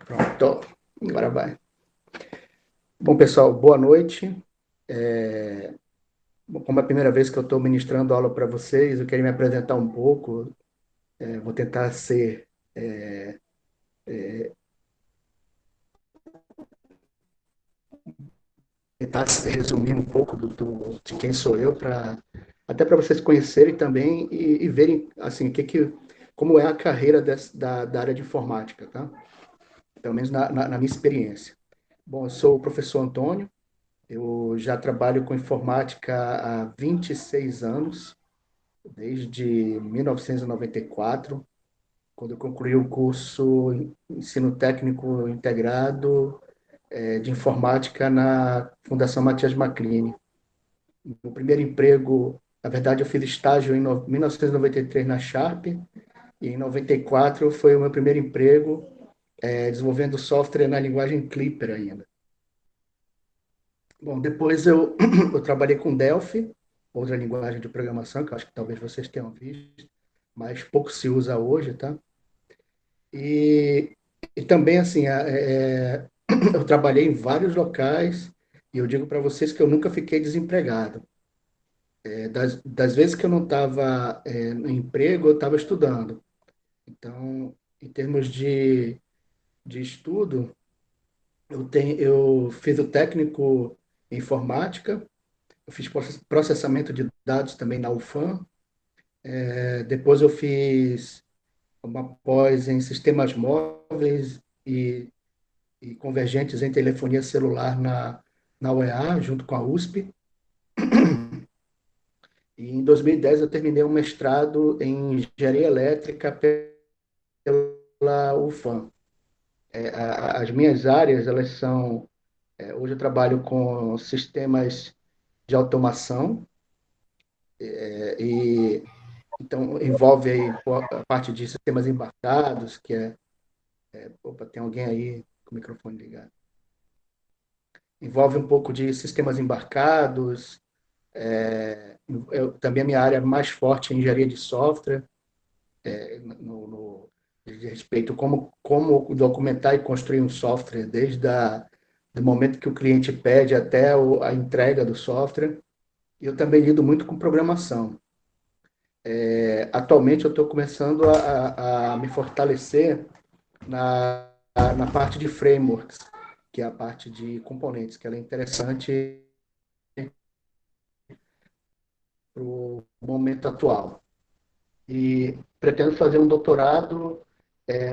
Pronto, agora vai. Bom, pessoal, boa noite. É, Como é a primeira vez que eu estou ministrando aula para vocês, eu queria me apresentar um pouco. Vou tentar resumir um pouco de quem sou eu, até para vocês conhecerem também e verem assim, como é a carreira da área de informática, tá? Pelo menos na minha experiência. Bom, eu sou o professor Antônio, eu já trabalho com informática há 26 anos. Desde 1994, quando eu concluí o curso Ensino Técnico Integrado de Informática na Fundação Matias Maclini. O primeiro emprego, na verdade, eu fiz estágio em 1993 na Sharp, e em 94 foi o meu primeiro emprego desenvolvendo software na linguagem Clipper ainda. Bom, depois eu trabalhei com Delphi, outra linguagem de programação, que eu acho que talvez vocês tenham visto, mas pouco se usa hoje, tá? E, e também, assim, eu trabalhei em vários locais e eu digo para vocês que eu nunca fiquei desempregado. Das vezes que eu não estava no emprego, eu estava estudando. Então, em termos de estudo, eu fiz o técnico em informática, eu fiz processamento de dados também na UFAM. Depois eu fiz uma pós em sistemas móveis e convergentes em telefonia celular na UEA, junto com a USP. E em 2010 eu terminei um mestrado em engenharia elétrica pela UFAM. As minhas áreas, elas são, hoje eu trabalho com sistemas de automação, e então envolve aí a parte de sistemas embarcados, opa, tem alguém aí com o microfone ligado. Envolve um pouco de sistemas embarcados. Também a minha área mais forte é engenharia de software, de respeito como documentar e construir um software, do momento que o cliente pede até a entrega do software. E eu também lido muito com programação. Atualmente eu estou começando a me fortalecer na parte de frameworks, que é a parte de componentes, que ela é interessante para o momento atual. E pretendo fazer um doutorado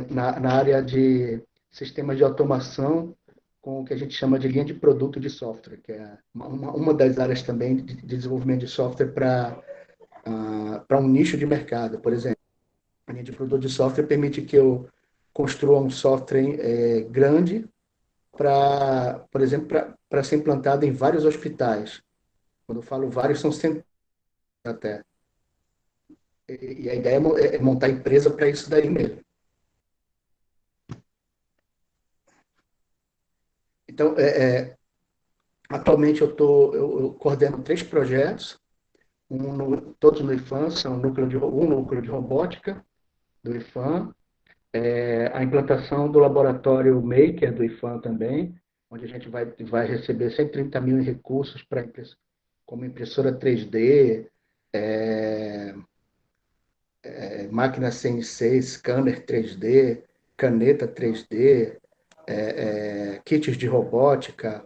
na área de sistemas de automação com o que a gente chama de linha de produto de software, que é uma das áreas também de desenvolvimento de software para um nicho de mercado. Por exemplo, a linha de produto de software permite que eu construa um software grande por exemplo, para ser implantado em vários hospitais. Quando eu falo vários, são centenas até. E a ideia é montar empresa para isso daí mesmo. Então, atualmente eu coordeno 3 projetos, todos no IFAM, são um núcleo de robótica do IFAM, a implantação do laboratório Maker do IFAM também, onde a gente vai receber 130 mil em recursos como impressora 3D, é, máquina CNC, scanner 3D, caneta 3D, kits de robótica,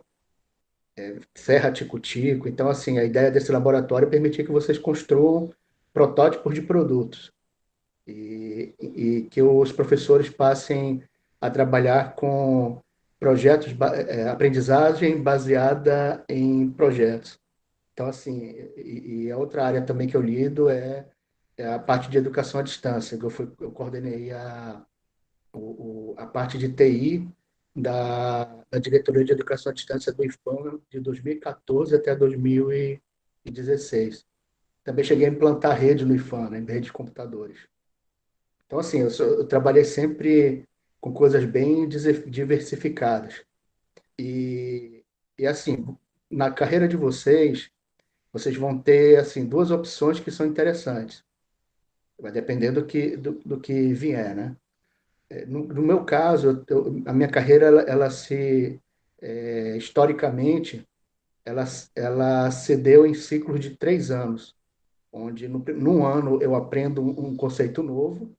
serra tico-tico. Então, assim, a ideia desse laboratório é permitir que vocês construam protótipos de produtos e que os professores passem a trabalhar com projetos, aprendizagem baseada em projetos. Então, assim, e a outra área também que eu lido é a parte de educação à distância, que eu coordenei a parte de TI da Diretoria de Educação à Distância do IFAM de 2014 até 2016. Também cheguei a implantar rede no IFAM, né, rede de computadores. Então, assim, eu trabalhei sempre com coisas bem diversificadas. E, assim, na carreira de vocês vão ter, assim, duas opções que são interessantes. Vai depender do que vier, né? No meu caso, a minha carreira, ela se, historicamente, ela, ela se deu em ciclos de 3 anos, onde num ano eu aprendo um conceito novo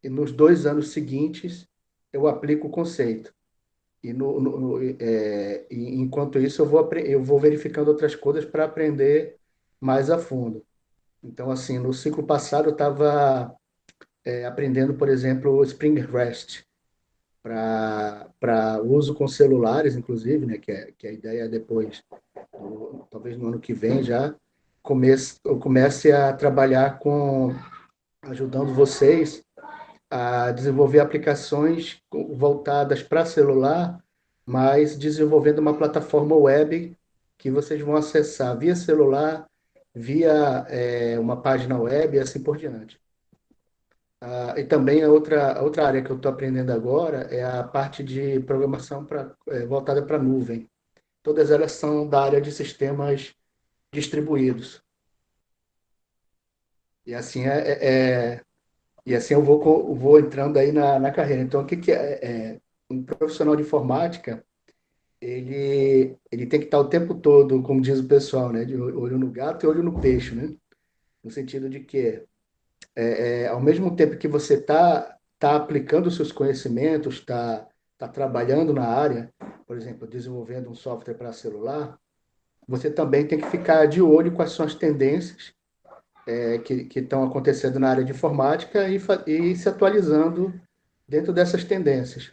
e nos 2 anos seguintes eu aplico o conceito. E enquanto isso eu vou verificando outras coisas para aprender mais a fundo. Então, assim, no ciclo passado eu estava aprendendo, por exemplo, o Spring REST para uso com celulares, inclusive, né, que a ideia é depois, talvez no ano que vem já, eu comece a trabalhar com, ajudando vocês a desenvolver aplicações voltadas para celular, mas desenvolvendo uma plataforma web que vocês vão acessar via celular, via uma página web e assim por diante. E também a outra área que eu estou aprendendo agora é a parte de programação voltada para nuvem. Todas elas são da área de sistemas distribuídos. E assim e assim eu vou entrando aí na carreira. Então, o que que um profissional de informática? Ele tem que estar o tempo todo, como diz o pessoal, né, de olho no gato e olho no peixe, né? No sentido de que, ao mesmo tempo que você tá aplicando os seus conhecimentos, tá trabalhando na área, por exemplo, desenvolvendo um software para celular, você também tem que ficar de olho quais são as tendências que estão acontecendo na área de informática e se atualizando dentro dessas tendências.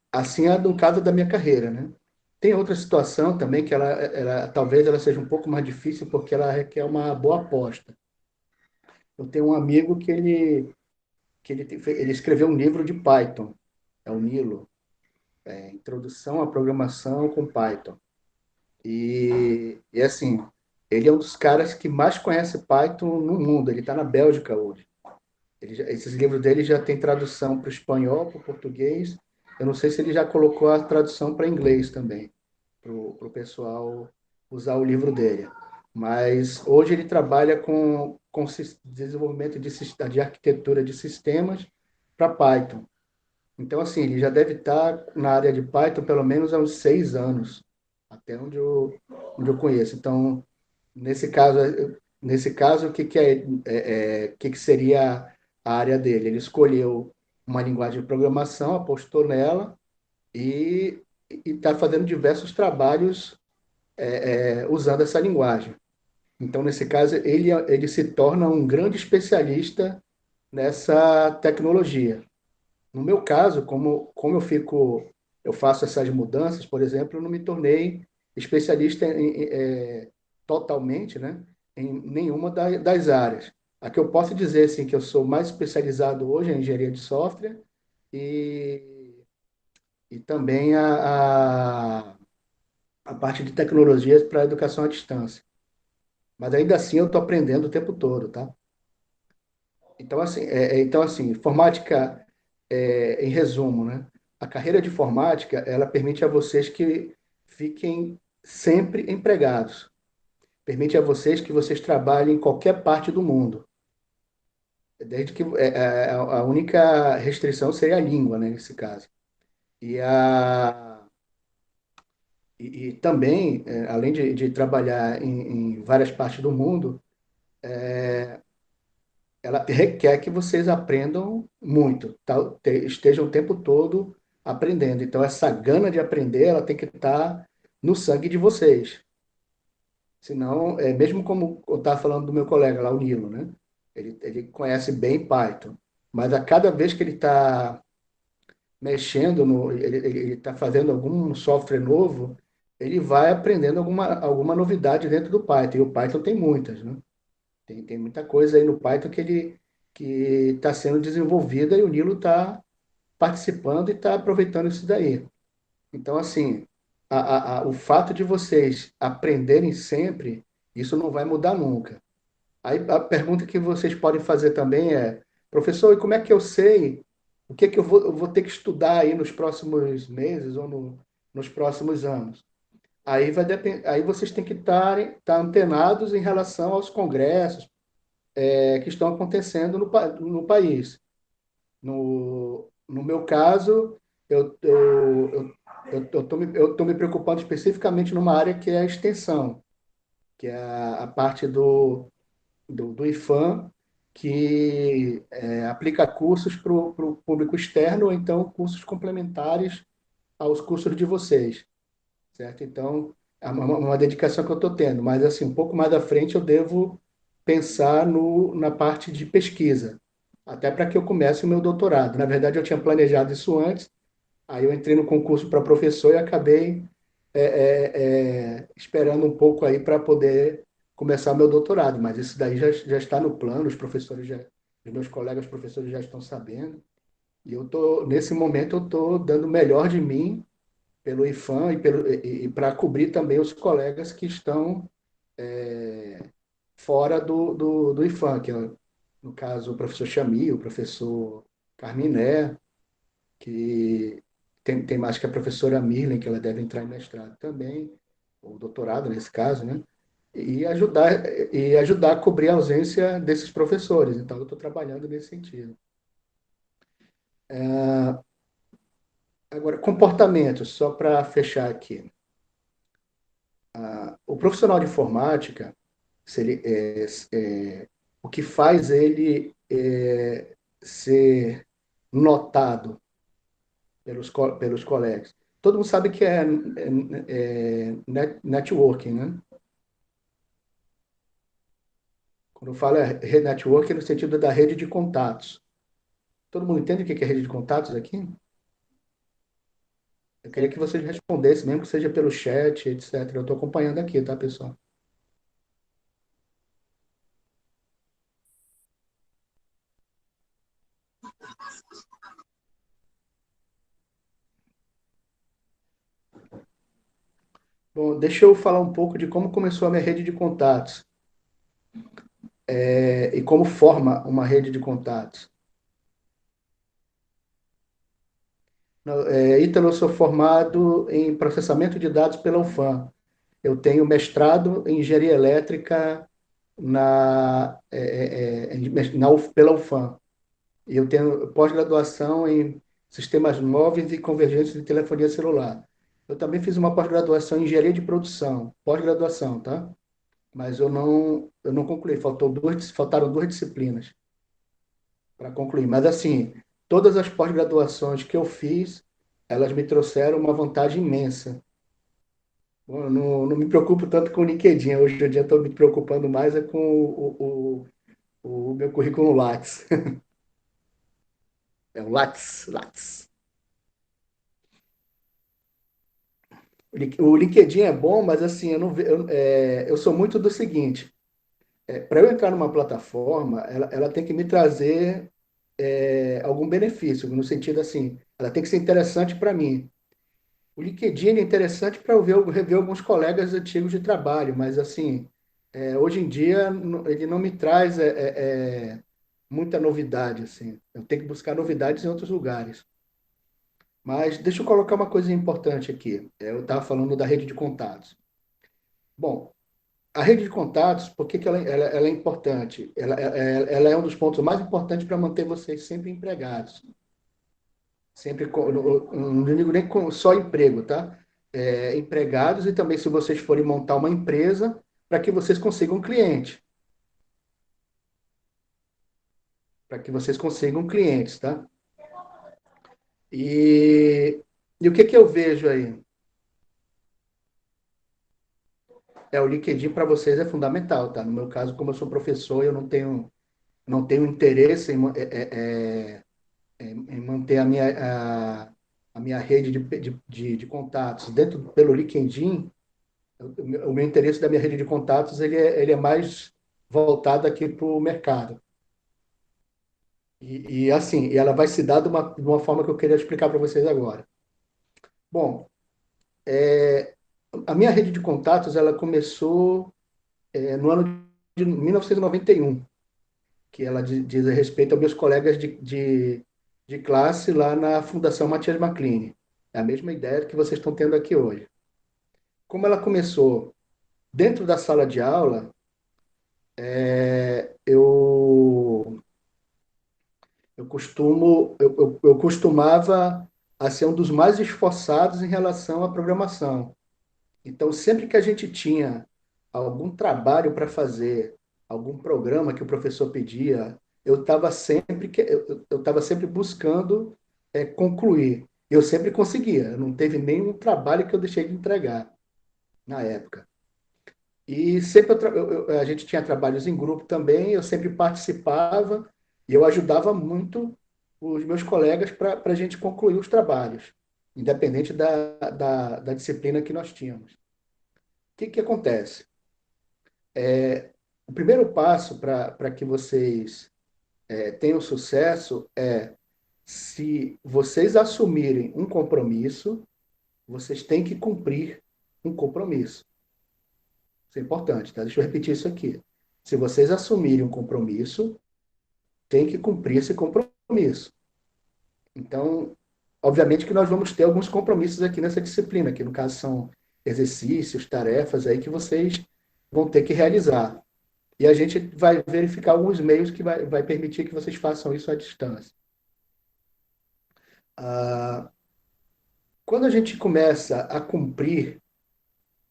Assim é no caso da minha carreira, né? Tem outra situação também que talvez ela seja um pouco mais difícil porque ela requer uma boa aposta. Eu tenho um amigo ele escreveu um livro de Python, é o Nilo, Introdução à Programação com Python. E assim, ele é um dos caras que mais conhece Python no mundo. Ele está na Bélgica hoje. Esses livros dele já tem tradução para o espanhol, para o português. Eu não sei se ele já colocou a tradução para inglês também, para o pessoal usar o livro dele. Mas hoje ele trabalha com desenvolvimento de arquitetura de sistemas para Python. Então, assim, ele já deve estar na área de Python pelo menos há uns 6 anos, até onde eu conheço. Então, nesse caso, o que que o que que seria a área dele? Ele escolheu uma linguagem de programação, apostou nela e está fazendo diversos trabalhos usando essa linguagem. Então, nesse caso, ele se torna um grande especialista nessa tecnologia. No meu caso, como eu faço essas mudanças, por exemplo, eu não me tornei especialista totalmente, né, em nenhuma das áreas. A que eu posso dizer assim, que eu sou mais especializado hoje é em engenharia de software e, e também a parte de tecnologias para educação à distância. Mas ainda assim eu estou aprendendo o tempo todo, tá? Então, assim, informática, em resumo, né? A carreira de informática, ela permite a vocês que fiquem sempre empregados. Permite a vocês que vocês trabalhem em qualquer parte do mundo. Desde que a única restrição seria a língua, né, nesse caso. E, a, e também, além de trabalhar em várias partes do mundo, ela requer que vocês aprendam muito, tá? Estejam o tempo todo aprendendo. Então, essa gana de aprender, ela tem que estar no sangue de vocês. Senão, mesmo como eu estava falando do meu colega lá, o Nilo, né? Ele conhece bem Python, mas a cada vez que ele está mexendo, ele está fazendo algum software novo, ele vai aprendendo alguma novidade dentro do Python. E o Python tem muitas, né? Tem muita coisa aí no Python que está sendo desenvolvida e o Nilo está participando e está aproveitando isso daí. Então, assim, o fato de vocês aprenderem sempre, isso não vai mudar nunca. Aí a pergunta que vocês podem fazer também é, professor, e como é que eu sei o que que eu vou ter que estudar aí nos próximos meses ou nos próximos anos? Aí vocês têm que estar antenados em relação aos congressos, que estão acontecendo no país. No meu caso, eu tô me preocupando especificamente numa área que é a extensão, que é a parte do IFAM, que aplica cursos para o público externo, ou então cursos complementares aos cursos de vocês, certo? Então, é uma dedicação que eu estou tendo, mas assim, um pouco mais à frente eu devo pensar na parte de pesquisa, até para que eu comece o meu doutorado. Na verdade, eu tinha planejado isso antes, aí eu entrei no concurso para professor e acabei esperando um pouco aí para poder começar o meu doutorado, mas isso daí já está no plano, os meus colegas professores já estão sabendo, e nesse momento eu estou dando o melhor de mim pelo IFAM e para cobrir também os colegas que estão fora do IFAM, que é, no caso, o professor Chami, o professor Carminé, que tem mais que a professora Mirlen, que ela deve entrar em mestrado também, ou doutorado nesse caso, né? E ajudar a cobrir a ausência desses professores. Então, eu estou trabalhando nesse sentido. Agora, comportamento, só para fechar aqui. O profissional de informática, se ele, o que faz ele ser notado pelos colegas. Todo mundo sabe que networking, né? Quando eu falo networking, é no sentido da rede de contatos. Todo mundo entende o que é rede de contatos aqui? Eu queria que vocês respondessem, mesmo que seja pelo chat, etc. Eu estou acompanhando aqui, tá, pessoal? Bom, deixa eu falar um pouco de como começou a minha rede de contatos, e como forma uma rede de contatos. Ítalo, eu sou formado em processamento de dados pela UFAM. Eu tenho mestrado em engenharia elétrica pela UFAM. E eu tenho pós-graduação em sistemas móveis e convergência de telefonia celular. Eu também fiz uma pós-graduação em engenharia de produção, pós-graduação, tá? Mas eu não concluí, faltaram duas disciplinas para concluir. Mas assim, todas as pós-graduações que eu fiz, elas me trouxeram uma vantagem imensa. Bom, eu não me preocupo tanto com o LinkedIn. Hoje em dia estou me preocupando mais com o meu currículo Lattes. É o Lattes, Lattes. O LinkedIn é bom, mas assim, eu sou muito do seguinte: para eu entrar numa plataforma, ela tem que me trazer algum benefício, no sentido assim, ela tem que ser interessante para mim. O LinkedIn é interessante para eu rever alguns colegas antigos de trabalho, mas assim, hoje em dia ele não me traz muita novidade, assim. Eu tenho que buscar novidades em outros lugares. Mas deixa eu colocar uma coisa importante aqui. Eu estava falando da rede de contatos. Bom, a rede de contatos, por que que ela é importante? Ela é um dos pontos mais importantes para manter vocês sempre empregados. Sempre, não digo nem com só emprego, tá? Empregados e também se vocês forem montar uma empresa, para que vocês consigam cliente, para que vocês consigam clientes, tá? E o que que eu vejo aí? O LinkedIn para vocês é fundamental, tá? No meu caso, como eu sou professor, eu não tenho interesse em manter a minha rede de contatos dentro pelo LinkedIn. O meu interesse da minha rede de contatos ele é mais voltado aqui para o mercado. E assim, ela vai se dar de uma forma que eu queria explicar para vocês agora. Bom, a minha rede de contatos ela começou no ano de 1991, que ela diz a respeito aos meus colegas de classe lá na Fundação Matias Maclini. É a mesma ideia que vocês estão tendo aqui hoje. Como ela começou dentro da sala de aula, eu eu costumava a ser um dos mais esforçados em relação à programação. Então, sempre que a gente tinha algum trabalho para fazer, algum programa que o professor pedia, eu estava sempre buscando concluir. Eu sempre conseguia. Não teve nenhum trabalho que eu deixei de entregar na época. E sempre a gente tinha trabalhos em grupo também, eu sempre participava e eu ajudava muito os meus colegas para a gente concluir os trabalhos, independente da disciplina que nós tínhamos. O que acontece? O primeiro passo para que vocês tenham sucesso é, se vocês assumirem um compromisso, vocês têm que cumprir um compromisso. Isso é importante, tá? Deixa eu repetir isso aqui. Se vocês assumirem um compromisso, tem que cumprir esse compromisso. Então, obviamente que nós vamos ter alguns compromissos aqui nessa disciplina, que no caso são exercícios, tarefas aí que vocês vão ter que realizar. E a gente vai verificar alguns meios que vai permitir que vocês façam isso à distância. Ah, quando a gente começa a cumprir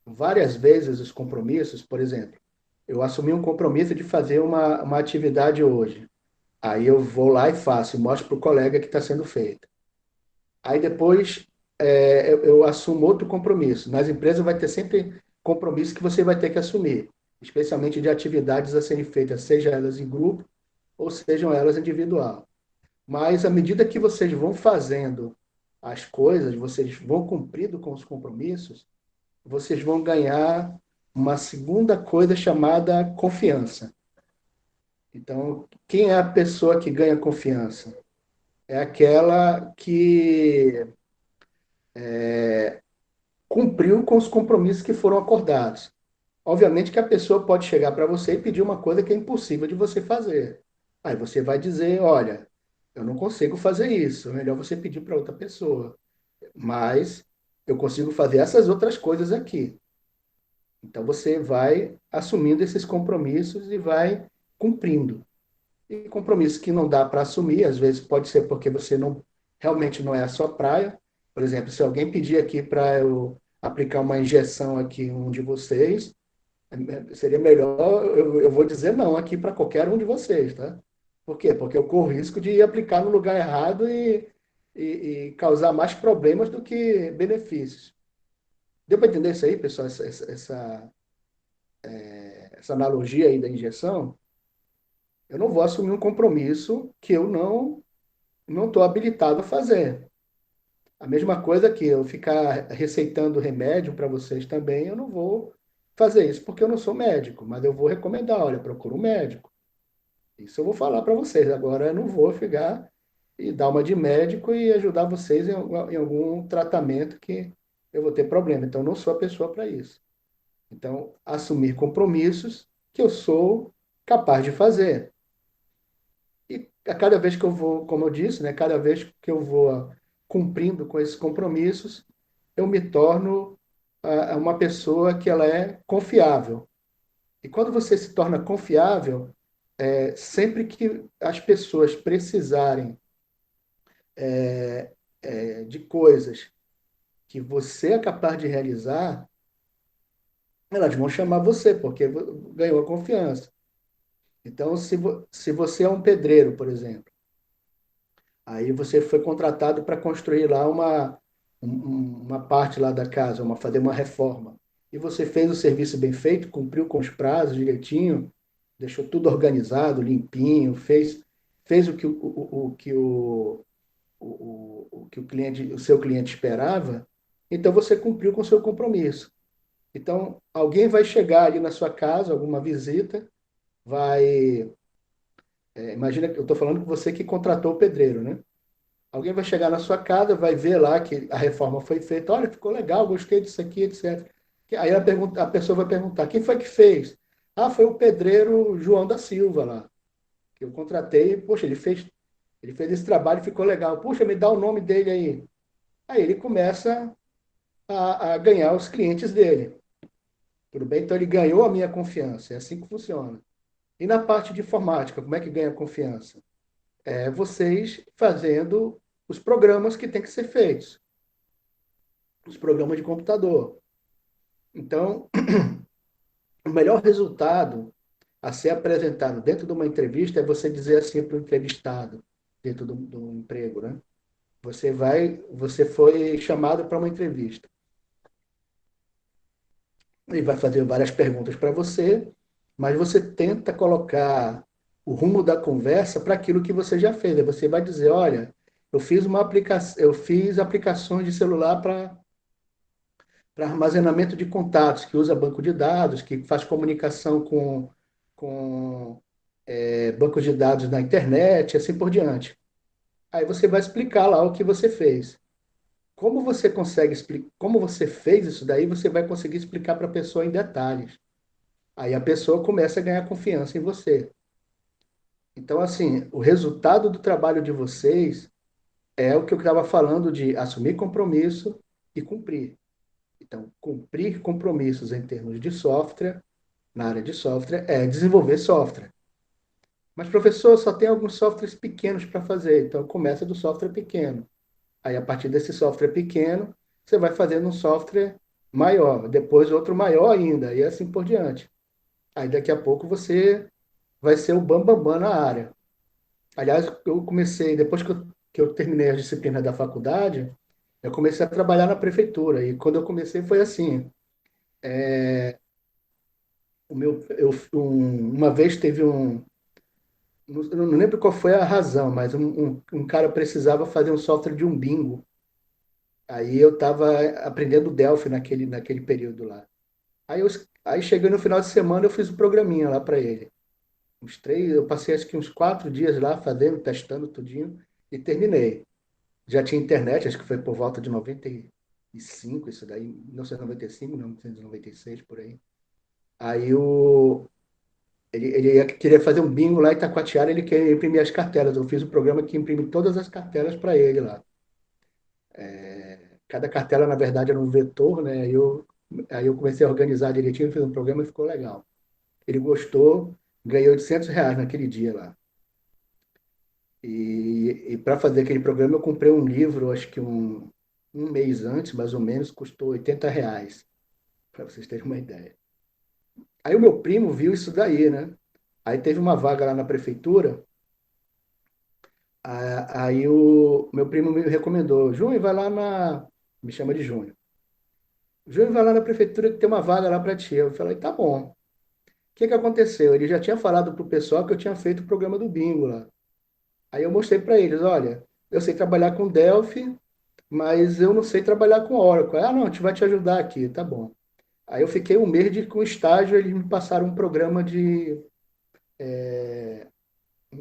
várias vezes os compromissos, por exemplo, eu assumi um compromisso de fazer uma atividade hoje. Aí eu vou lá e faço, e mostro para o colega que está sendo feito. Aí depois eu assumo outro compromisso. Nas empresas vai ter sempre compromisso que você vai ter que assumir, especialmente de atividades a serem feitas, seja elas em grupo ou sejam elas individual. Mas à medida que vocês vão fazendo as coisas, vocês vão cumprindo com os compromissos, vocês vão ganhar uma segunda coisa chamada confiança. Então, quem é a pessoa que ganha confiança? É aquela que cumpriu com os compromissos que foram acordados. Obviamente que a pessoa pode chegar para você e pedir uma coisa que é impossível de você fazer. Aí você vai dizer, olha, eu não consigo fazer isso, é melhor você pedir para outra pessoa. Mas eu consigo fazer essas outras coisas aqui. Então você vai assumindo esses compromissos e vai cumprindo. E compromisso que não dá para assumir, às vezes pode ser porque você não realmente não é a sua praia. Por exemplo, se alguém pedir aqui para eu aplicar uma injeção aqui em um de vocês, seria melhor eu vou dizer não aqui para qualquer um de vocês, tá? Por quê? Porque eu corro risco de aplicar no lugar errado e causar mais problemas do que benefícios. Deu para entender isso aí, pessoal? Essa analogia aí da injeção? Eu não vou assumir um compromisso que eu não estou habilitado a fazer. A mesma coisa que eu ficar receitando remédio para vocês também, eu não vou fazer isso porque eu não sou médico, mas eu vou recomendar, olha, procura um médico. Isso eu vou falar para vocês. Agora eu não vou ficar e dar uma de médico e ajudar vocês em algum tratamento que eu vou ter problema. Então, eu não sou a pessoa para isso. Então, assumir compromissos que eu sou capaz de fazer. E a cada vez que eu vou, como eu disse, né, cada vez que eu vou cumprindo com esses compromissos, eu me torno uma pessoa que ela é confiável. E quando você se torna confiável, sempre que as pessoas precisarem de coisas que você é capaz de realizar, elas vão chamar você, porque ganhou a confiança. Então, se você é um pedreiro, por exemplo, aí você foi contratado para construir lá uma parte lá da casa, fazer uma reforma. E você fez o serviço bem feito, cumpriu com os prazos direitinho, deixou tudo organizado, limpinho, fez o que o seu cliente esperava, então você cumpriu com o seu compromisso. Então, alguém vai chegar ali na sua casa, alguma visita, vai. Imagina que eu estou falando com você que contratou o pedreiro, né? Alguém vai chegar na sua casa, vai ver lá que a reforma foi feita. Olha, ficou legal, gostei disso aqui, etc. Aí a pessoa vai perguntar: quem foi que fez? Ah, foi o pedreiro João da Silva lá, que eu contratei. Poxa, ele fez esse trabalho e ficou legal. Puxa, me dá o nome dele aí. Aí ele começa a ganhar os clientes dele. Tudo bem? Então ele ganhou a minha confiança. É assim que funciona. E na parte de informática, como é que ganha confiança? é vocês fazendo os programas que têm que ser feitos, os programas de computador. Então, o melhor resultado a ser apresentado dentro de uma entrevista é você dizer assim para o entrevistado, dentro do emprego, né? Você foi chamado para uma entrevista. Ele vai fazer várias perguntas para você, mas você tenta colocar o rumo da conversa para aquilo que você já fez. Aí você vai dizer, olha, eu fiz aplicações de celular para armazenamento de contatos, que usa banco de dados, que faz comunicação com bancos de dados na internet, assim por diante. Aí você vai explicar lá o que você fez. Como você consegue explicar, como você fez isso daí, você vai conseguir explicar para a pessoa em detalhes. Aí a pessoa começa a ganhar confiança em você. Então, assim, o resultado do trabalho de vocês é o que eu estava falando de assumir compromisso e cumprir. Então, cumprir compromissos em termos de software, na área de software, é desenvolver software. Mas, professor, só tem alguns softwares pequenos para fazer. Então, começa do software pequeno. Aí, a partir desse software pequeno, você vai fazendo um software maior, depois outro maior ainda, e assim por diante. Aí, daqui a pouco, você vai ser o bambambam bam, bam na área. Aliás, eu comecei, depois que eu terminei as disciplinas da faculdade, eu comecei a trabalhar na prefeitura. E quando eu comecei foi assim, uma vez teve eu não lembro qual foi a razão, mas um cara precisava fazer um software de um bingo. Aí eu estava aprendendo Delphi naquele período lá. Aí cheguei no final de semana, eu fiz o programinha lá para ele. Eu passei acho que uns 4 dias lá fazendo, testando tudinho e terminei. Já tinha internet, acho que foi por volta de 95, isso daí, 1995, 1996, por aí. Aí queria fazer um bingo lá em Itacoatiara, ele queria imprimir as cartelas. Eu fiz o programa que imprime todas as cartelas para ele lá. Cada cartela, na verdade, era um vetor, né? Aí eu comecei a organizar direitinho, fiz um programa e ficou legal. Ele gostou, ganhou R$ 800 naquele dia lá. E para fazer aquele programa eu comprei um livro, acho que um mês antes, mais ou menos, custou R$ 80, para vocês terem uma ideia. Aí o meu primo viu isso daí, né? Aí teve uma vaga lá na prefeitura, aí o meu primo me recomendou, Júnior, vai lá Me chama de Júnior. Júnior, vai lá na prefeitura que tem uma vaga lá para ti. Eu falei, tá bom. O que que aconteceu? Ele já tinha falado pro pessoal que eu tinha feito o programa do bingo lá. Aí eu mostrei para eles, olha, eu sei trabalhar com Delphi, mas eu não sei trabalhar com Oracle. Ah, não, a gente vai te ajudar aqui, tá bom. Aí eu fiquei um mês com estágio, eles me passaram um programa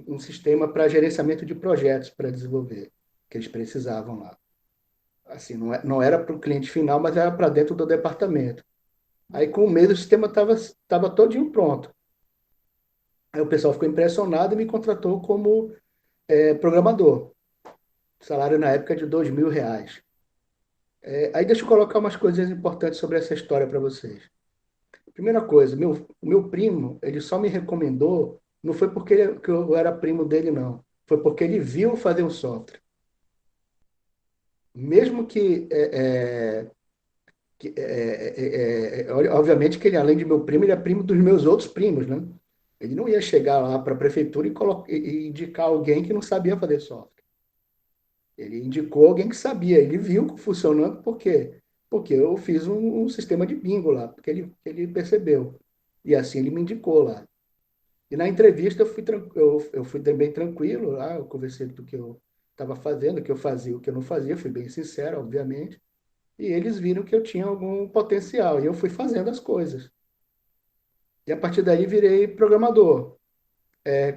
um sistema para gerenciamento de projetos para desenvolver, que eles precisavam lá. Assim, não era para o cliente final, mas era para dentro do departamento. Aí com um mês o sistema tava todinho pronto. Aí o pessoal ficou impressionado e me contratou como programador. O salário na época é de R$ 2.000. Aí deixa eu colocar umas coisas importantes sobre essa história para vocês. Primeira coisa, o meu primo, ele só me recomendou, não foi porque que eu era primo dele, não. Foi porque ele viu fazer um software. Mesmo obviamente que ele, além de meu primo, ele é primo dos meus outros primos, né? Ele não ia chegar lá para a prefeitura e indicar alguém que não sabia fazer software. Ele indicou alguém que sabia. Ele viu funcionando, por quê? Porque eu fiz um sistema de bingo lá, porque ele percebeu. E assim ele me indicou lá. E na entrevista eu fui bem tranquilo lá, eu conversei do que eu estava fazendo, o que eu fazia, o que eu não fazia, fui bem sincero, obviamente. E eles viram que eu tinha algum potencial, e eu fui fazendo as coisas. E a partir daí virei programador.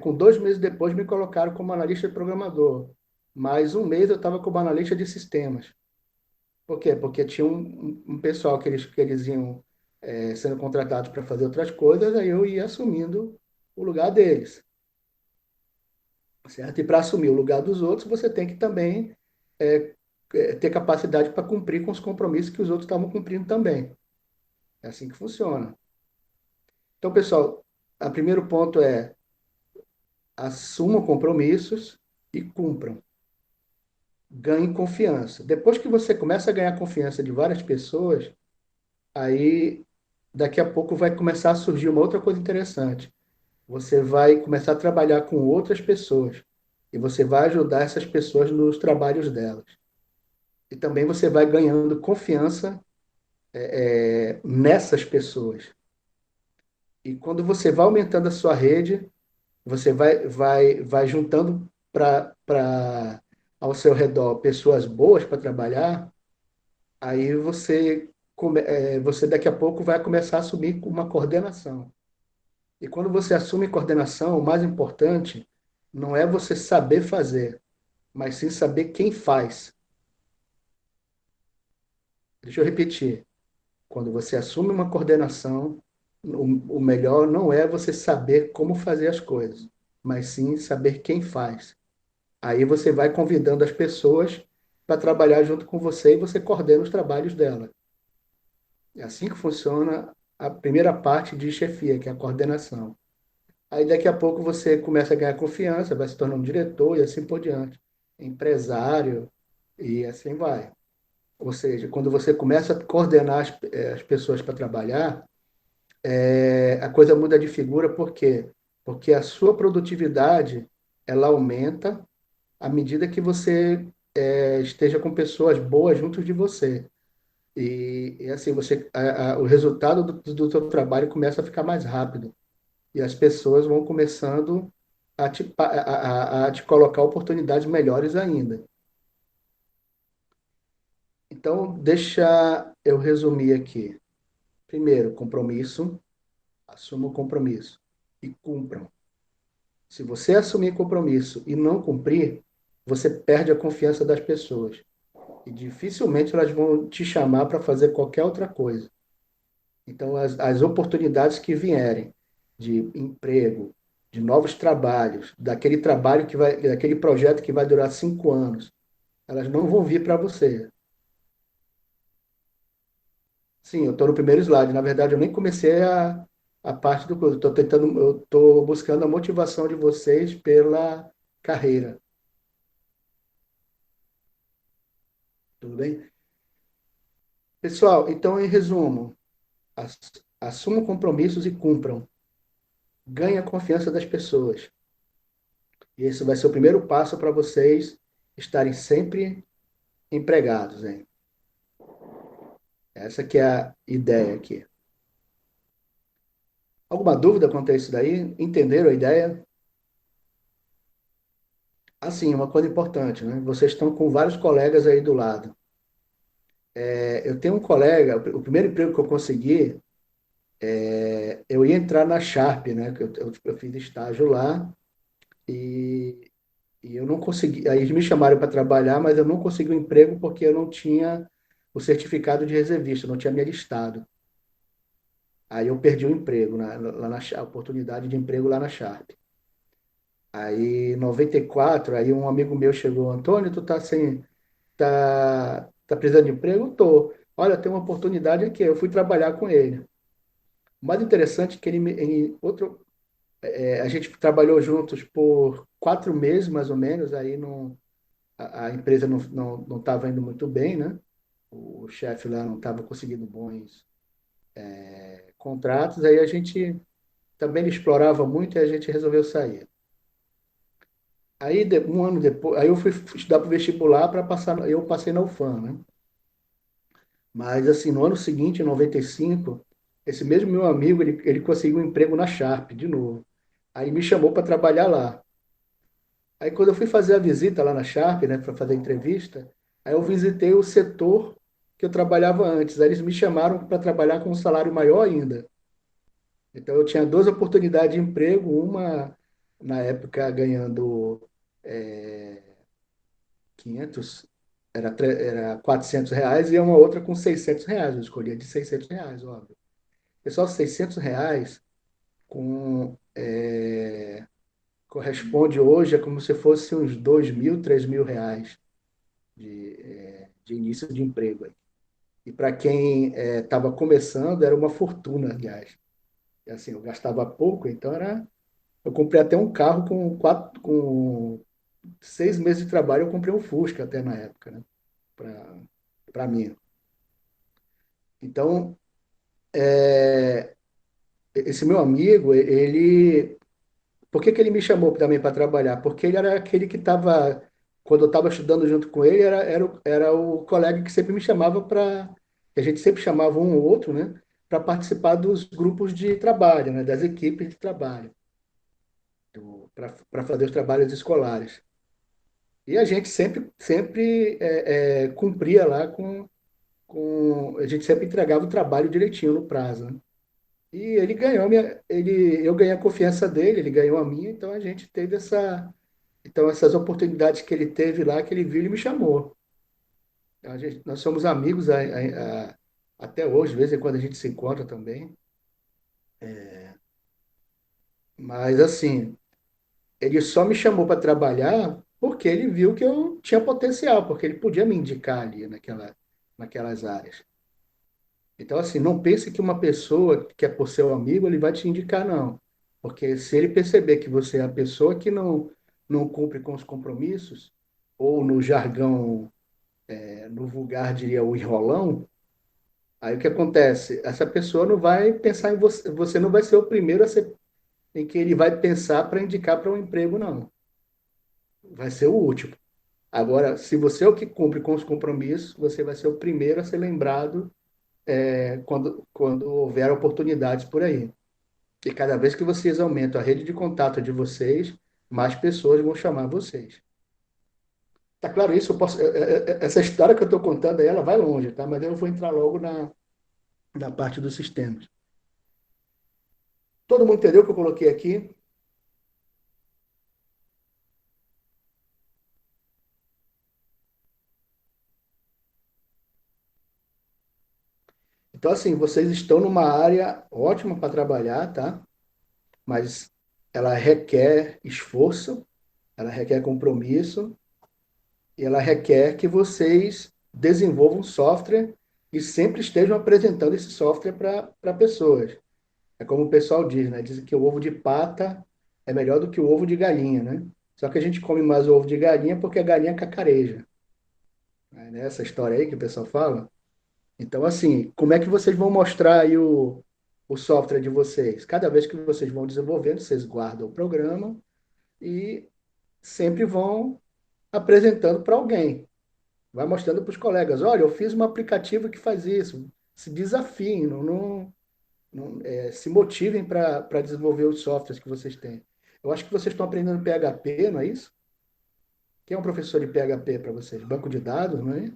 Com 2 meses depois me colocaram como analista de programador. Mais um mês eu estava como analista de sistemas. Por quê? Porque tinha um pessoal que eles iam sendo contratados para fazer outras coisas, aí eu ia assumindo o lugar deles. Certo? E para assumir o lugar dos outros, você tem que também é, ter capacidade para cumprir com os compromissos que os outros estavam cumprindo também. É assim que funciona. Então, pessoal, o primeiro ponto é assumam compromissos. e cumpram. Ganhe confiança. Depois que você começa a ganhar confiança de várias pessoas, aí daqui a pouco vai começar a surgir uma outra coisa interessante. Você vai começar a trabalhar com outras pessoas e você vai ajudar essas pessoas nos trabalhos delas. E também você vai ganhando confiança nessas pessoas. E quando você vai aumentando a sua rede, você vai juntando para ao seu redor pessoas boas para trabalhar, aí você daqui a pouco vai começar a assumir uma coordenação. E quando você assume coordenação, o mais importante não é você saber fazer, mas sim saber quem faz. Deixa eu repetir. Quando você assume uma coordenação, o melhor não é você saber como fazer as coisas, mas sim saber quem faz. Aí você vai convidando as pessoas para trabalhar junto com você e você coordena os trabalhos dela. É assim que funciona a primeira parte de chefia, que é a coordenação. Aí daqui a pouco você começa a ganhar confiança, vai se tornar um diretor e assim por diante, empresário e assim vai. Ou seja, quando você começa a coordenar as pessoas para trabalhar, a coisa muda de figura, por quê? Porque a sua produtividade ela aumenta à medida que você esteja com pessoas boas junto de você. E assim, o resultado do seu trabalho começa a ficar mais rápido. E as pessoas vão começando a te colocar oportunidades melhores ainda. Então, deixa eu resumir aqui. Primeiro, compromisso. Assuma o compromisso e cumpram. Se você assumir compromisso e não cumprir, você perde a confiança das pessoas. E dificilmente elas vão te chamar para fazer qualquer outra coisa. Então, as oportunidades que vierem de emprego, de novos trabalhos, daquele projeto que vai durar 5 anos, elas não vão vir para você. Sim, eu estou no primeiro slide. Na verdade, eu nem comecei a parte do curso. Eu estou buscando a motivação de vocês pela carreira. Tudo bem? Pessoal, então, em resumo, ass- assumam compromissos e cumpram. Ganhe a confiança das pessoas. E esse vai ser o primeiro passo para vocês estarem sempre empregados, hein? Essa que é a ideia aqui. Alguma dúvida quanto a isso daí? Entenderam a ideia? Assim, uma coisa importante, né? Vocês estão com vários colegas aí do lado. Eu tenho um colega, o primeiro emprego que eu consegui, eu ia entrar na Sharp, né? Eu fiz estágio lá e eu não consegui. Aí eles me chamaram para trabalhar, mas eu não consegui o emprego porque eu não tinha o certificado de reservista, eu não tinha me alistado. Aí eu perdi o emprego, a oportunidade de emprego lá na Sharp. Aí, em 94, aí um amigo meu chegou, Antônio, tu tá precisando de emprego? Eu tô. Olha, tem uma oportunidade aqui. Eu fui trabalhar com ele. O mais interessante é que a gente trabalhou juntos por 4 meses, mais ou menos, aí a empresa não estava indo muito bem, né? O chefe lá não estava conseguindo bons contratos, aí a gente também ele explorava muito e a gente resolveu sair. Aí, um ano depois, aí eu fui estudar para o vestibular para passar, eu passei na UFAM, né? Mas, assim, no ano seguinte, em 95, esse mesmo meu amigo, ele conseguiu um emprego na Sharp, de novo. Aí me chamou para trabalhar lá. Aí, quando eu fui fazer a visita lá na Sharp, né, para fazer a entrevista, aí eu visitei o setor que eu trabalhava antes. Aí eles me chamaram para trabalhar com um salário maior ainda. Então, eu tinha duas oportunidades de emprego, uma na época ganhando 500, era R$ 400, e uma outra com R$ 600. Eu escolhi a de R$ 600, óbvio. Pessoal, R$ 600 com, corresponde hoje a como se fosse uns R$ 2.000, R$ 3.000 de início de emprego aí. E para quem estava começando, era uma fortuna, aliás. E, assim, eu gastava pouco, então eu comprei até um carro com 6 meses de trabalho, eu comprei um Fusca até na época, né? Para mim. Então, esse meu amigo, ele. Por que que ele me chamou também para trabalhar? Porque ele era aquele que estava. Quando eu estava estudando junto com ele, era o colega que sempre me chamava para. A gente sempre chamava um ou outro, né? Para participar dos grupos de trabalho, né? Das equipes de trabalho, para fazer os trabalhos escolares. E a gente sempre cumpria lá com. A gente sempre entregava o trabalho direitinho no prazo, né? E ele ganhou eu ganhei a confiança dele, ele ganhou a minha, então a gente teve então essas oportunidades que ele teve lá, que ele viu, ele me chamou. Nós somos amigos até hoje, de vez em quando a gente se encontra também. Mas assim, ele só me chamou para trabalhar porque ele viu que eu tinha potencial, porque ele podia me indicar ali naquelas áreas. Então, assim, não pense que uma pessoa que é por seu amigo, ele vai te indicar, não. Porque se ele perceber que você é a pessoa que não cumpre com os compromissos, ou no jargão, no vulgar, diria, o enrolão, aí o que acontece? Essa pessoa não vai pensar em você, você não vai ser o primeiro a ser, em que ele vai pensar para indicar para um emprego, não. Vai ser o último. Agora, se você é o que cumpre com os compromissos, você vai ser o primeiro a ser lembrado, quando houver oportunidades por aí. E cada vez que vocês aumentam a rede de contato de vocês, mais pessoas vão chamar vocês. Tá claro isso? Essa história que eu estou contando aí, ela vai longe, tá? Mas eu vou entrar logo na parte dos sistemas. Todo mundo entendeu o que eu coloquei aqui? Então, assim, vocês estão numa área ótima para trabalhar, tá? Mas ela requer esforço, ela requer compromisso e ela requer que vocês desenvolvam software e sempre estejam apresentando esse software para pessoas. É como o pessoal diz, né? Dizem que o ovo de pata é melhor do que o ovo de galinha, né? Só que a gente come mais o ovo de galinha porque a galinha cacareja. Né? Essa história aí que o pessoal fala. Então, assim, como é que vocês vão mostrar aí o software de vocês? Cada vez que vocês vão desenvolvendo, vocês guardam o programa e sempre vão apresentando para alguém. Vai mostrando para os colegas, olha, eu fiz um aplicativo que faz isso. Se desafiem, se motivem para desenvolver os softwares que vocês têm. Eu acho que vocês estão aprendendo PHP, não é isso? Quem é um professor de PHP para vocês? Banco de dados, não é?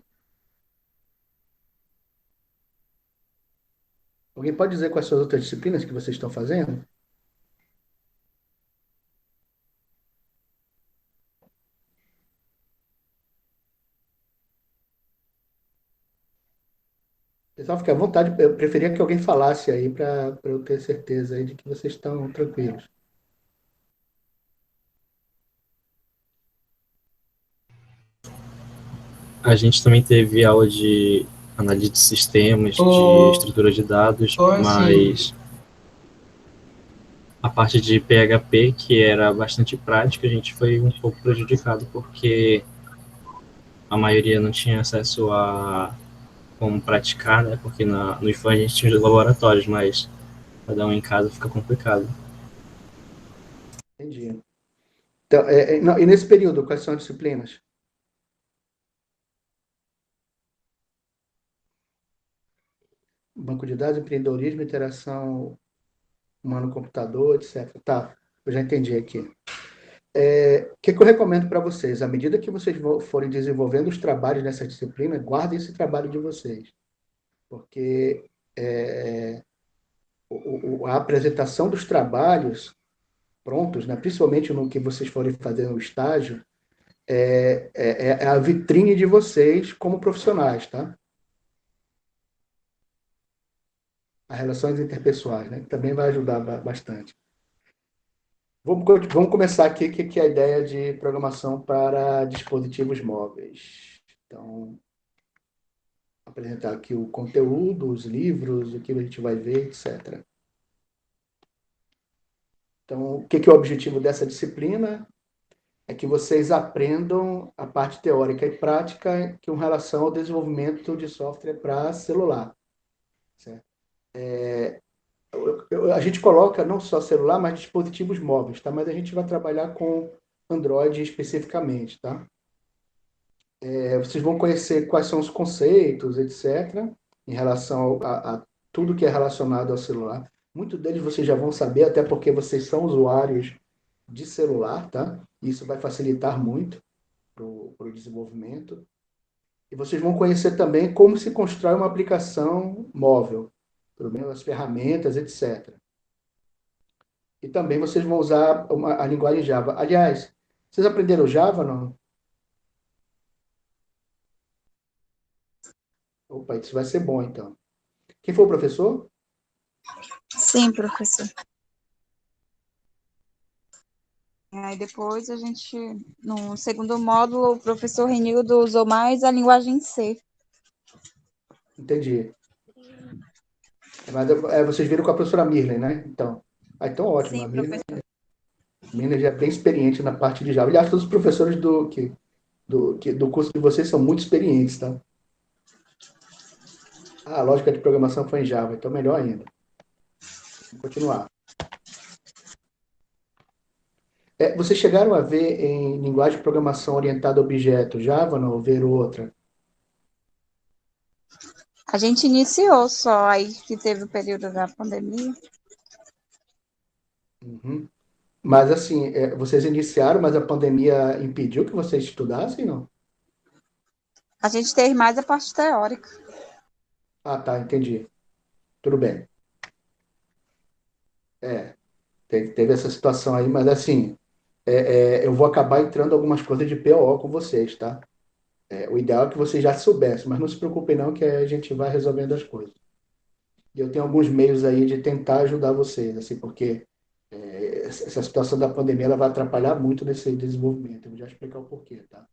Alguém pode dizer quais são as outras disciplinas que vocês estão fazendo? Pessoal, fique à vontade. Eu preferia que alguém falasse aí para eu ter certeza aí de que vocês estão tranquilos. A gente também teve aula de análise de sistemas, de Tô, estrutura de dados, tô assim, mas a parte de PHP, que era bastante prática, a gente foi um pouco prejudicado, porque a maioria não tinha acesso a como praticar, né? Porque no IFAM a gente tinha os laboratórios, mas cada um em casa fica complicado. Entendi. Então, não, e nesse período, quais são as disciplinas? Banco de dados, empreendedorismo, interação humano-computador, etc. Tá, eu já entendi aqui. O que eu recomendo para vocês? À medida que vocês forem desenvolvendo os trabalhos nessa disciplina, guardem esse trabalho de vocês, porque é, a apresentação dos trabalhos prontos, né, principalmente no que vocês forem fazer no estágio, é a vitrine de vocês como profissionais, tá? As relações interpessoais, né? Que também vai ajudar bastante. Vamos começar aqui, que é a ideia de programação para dispositivos móveis. Então, apresentar aqui o conteúdo, os livros, o que a gente vai ver, etc. Então, o que é o objetivo dessa disciplina? é que vocês aprendam a parte teórica e prática com relação ao desenvolvimento de software para celular, certo? A gente coloca não só celular, mas dispositivos móveis, tá? Mas a gente vai trabalhar com Android especificamente, tá? Vocês vão conhecer quais são os conceitos, etc., em relação a tudo que é relacionado ao celular. Muitos deles vocês já vão saber, até porque vocês são usuários de celular, tá? Isso vai facilitar muito para o desenvolvimento. E vocês vão conhecer também como se constrói uma aplicação móvel, pelo menos as ferramentas, etc. E também vocês vão usar a linguagem Java. Aliás, vocês aprenderam Java, não? Opa, isso vai ser bom, então. Quem foi o professor? Sim, professor. Aí depois a gente, no segundo módulo, o professor Renildo usou mais a linguagem C. Entendi. Mas vocês viram com a professora Mirlen, né? Então ótimo. Sim, A professor. Mirlen já é bem experiente na parte de Java. Aliás, todos os professores do curso de vocês são muito experientes, tá? A lógica de programação foi em Java, então melhor ainda. Vamos continuar. Vocês chegaram a ver em linguagem de programação orientada a objeto Java, não? Ou ver outra? A gente iniciou só aí que teve o período da pandemia. Uhum. Mas assim, vocês iniciaram, mas a pandemia impediu que vocês estudassem, não? A gente teve mais a parte teórica. Ah, tá, entendi. Tudo bem. É, teve essa situação aí, mas assim, eu vou acabar entrando algumas coisas de PO com vocês, tá? O ideal é que vocês já soubessem, mas não se preocupem não, que a gente vai resolvendo as coisas. E eu tenho alguns meios aí de tentar ajudar vocês, assim, porque essa situação da pandemia ela vai atrapalhar muito nesse desenvolvimento. Eu vou já explicar o porquê, tá?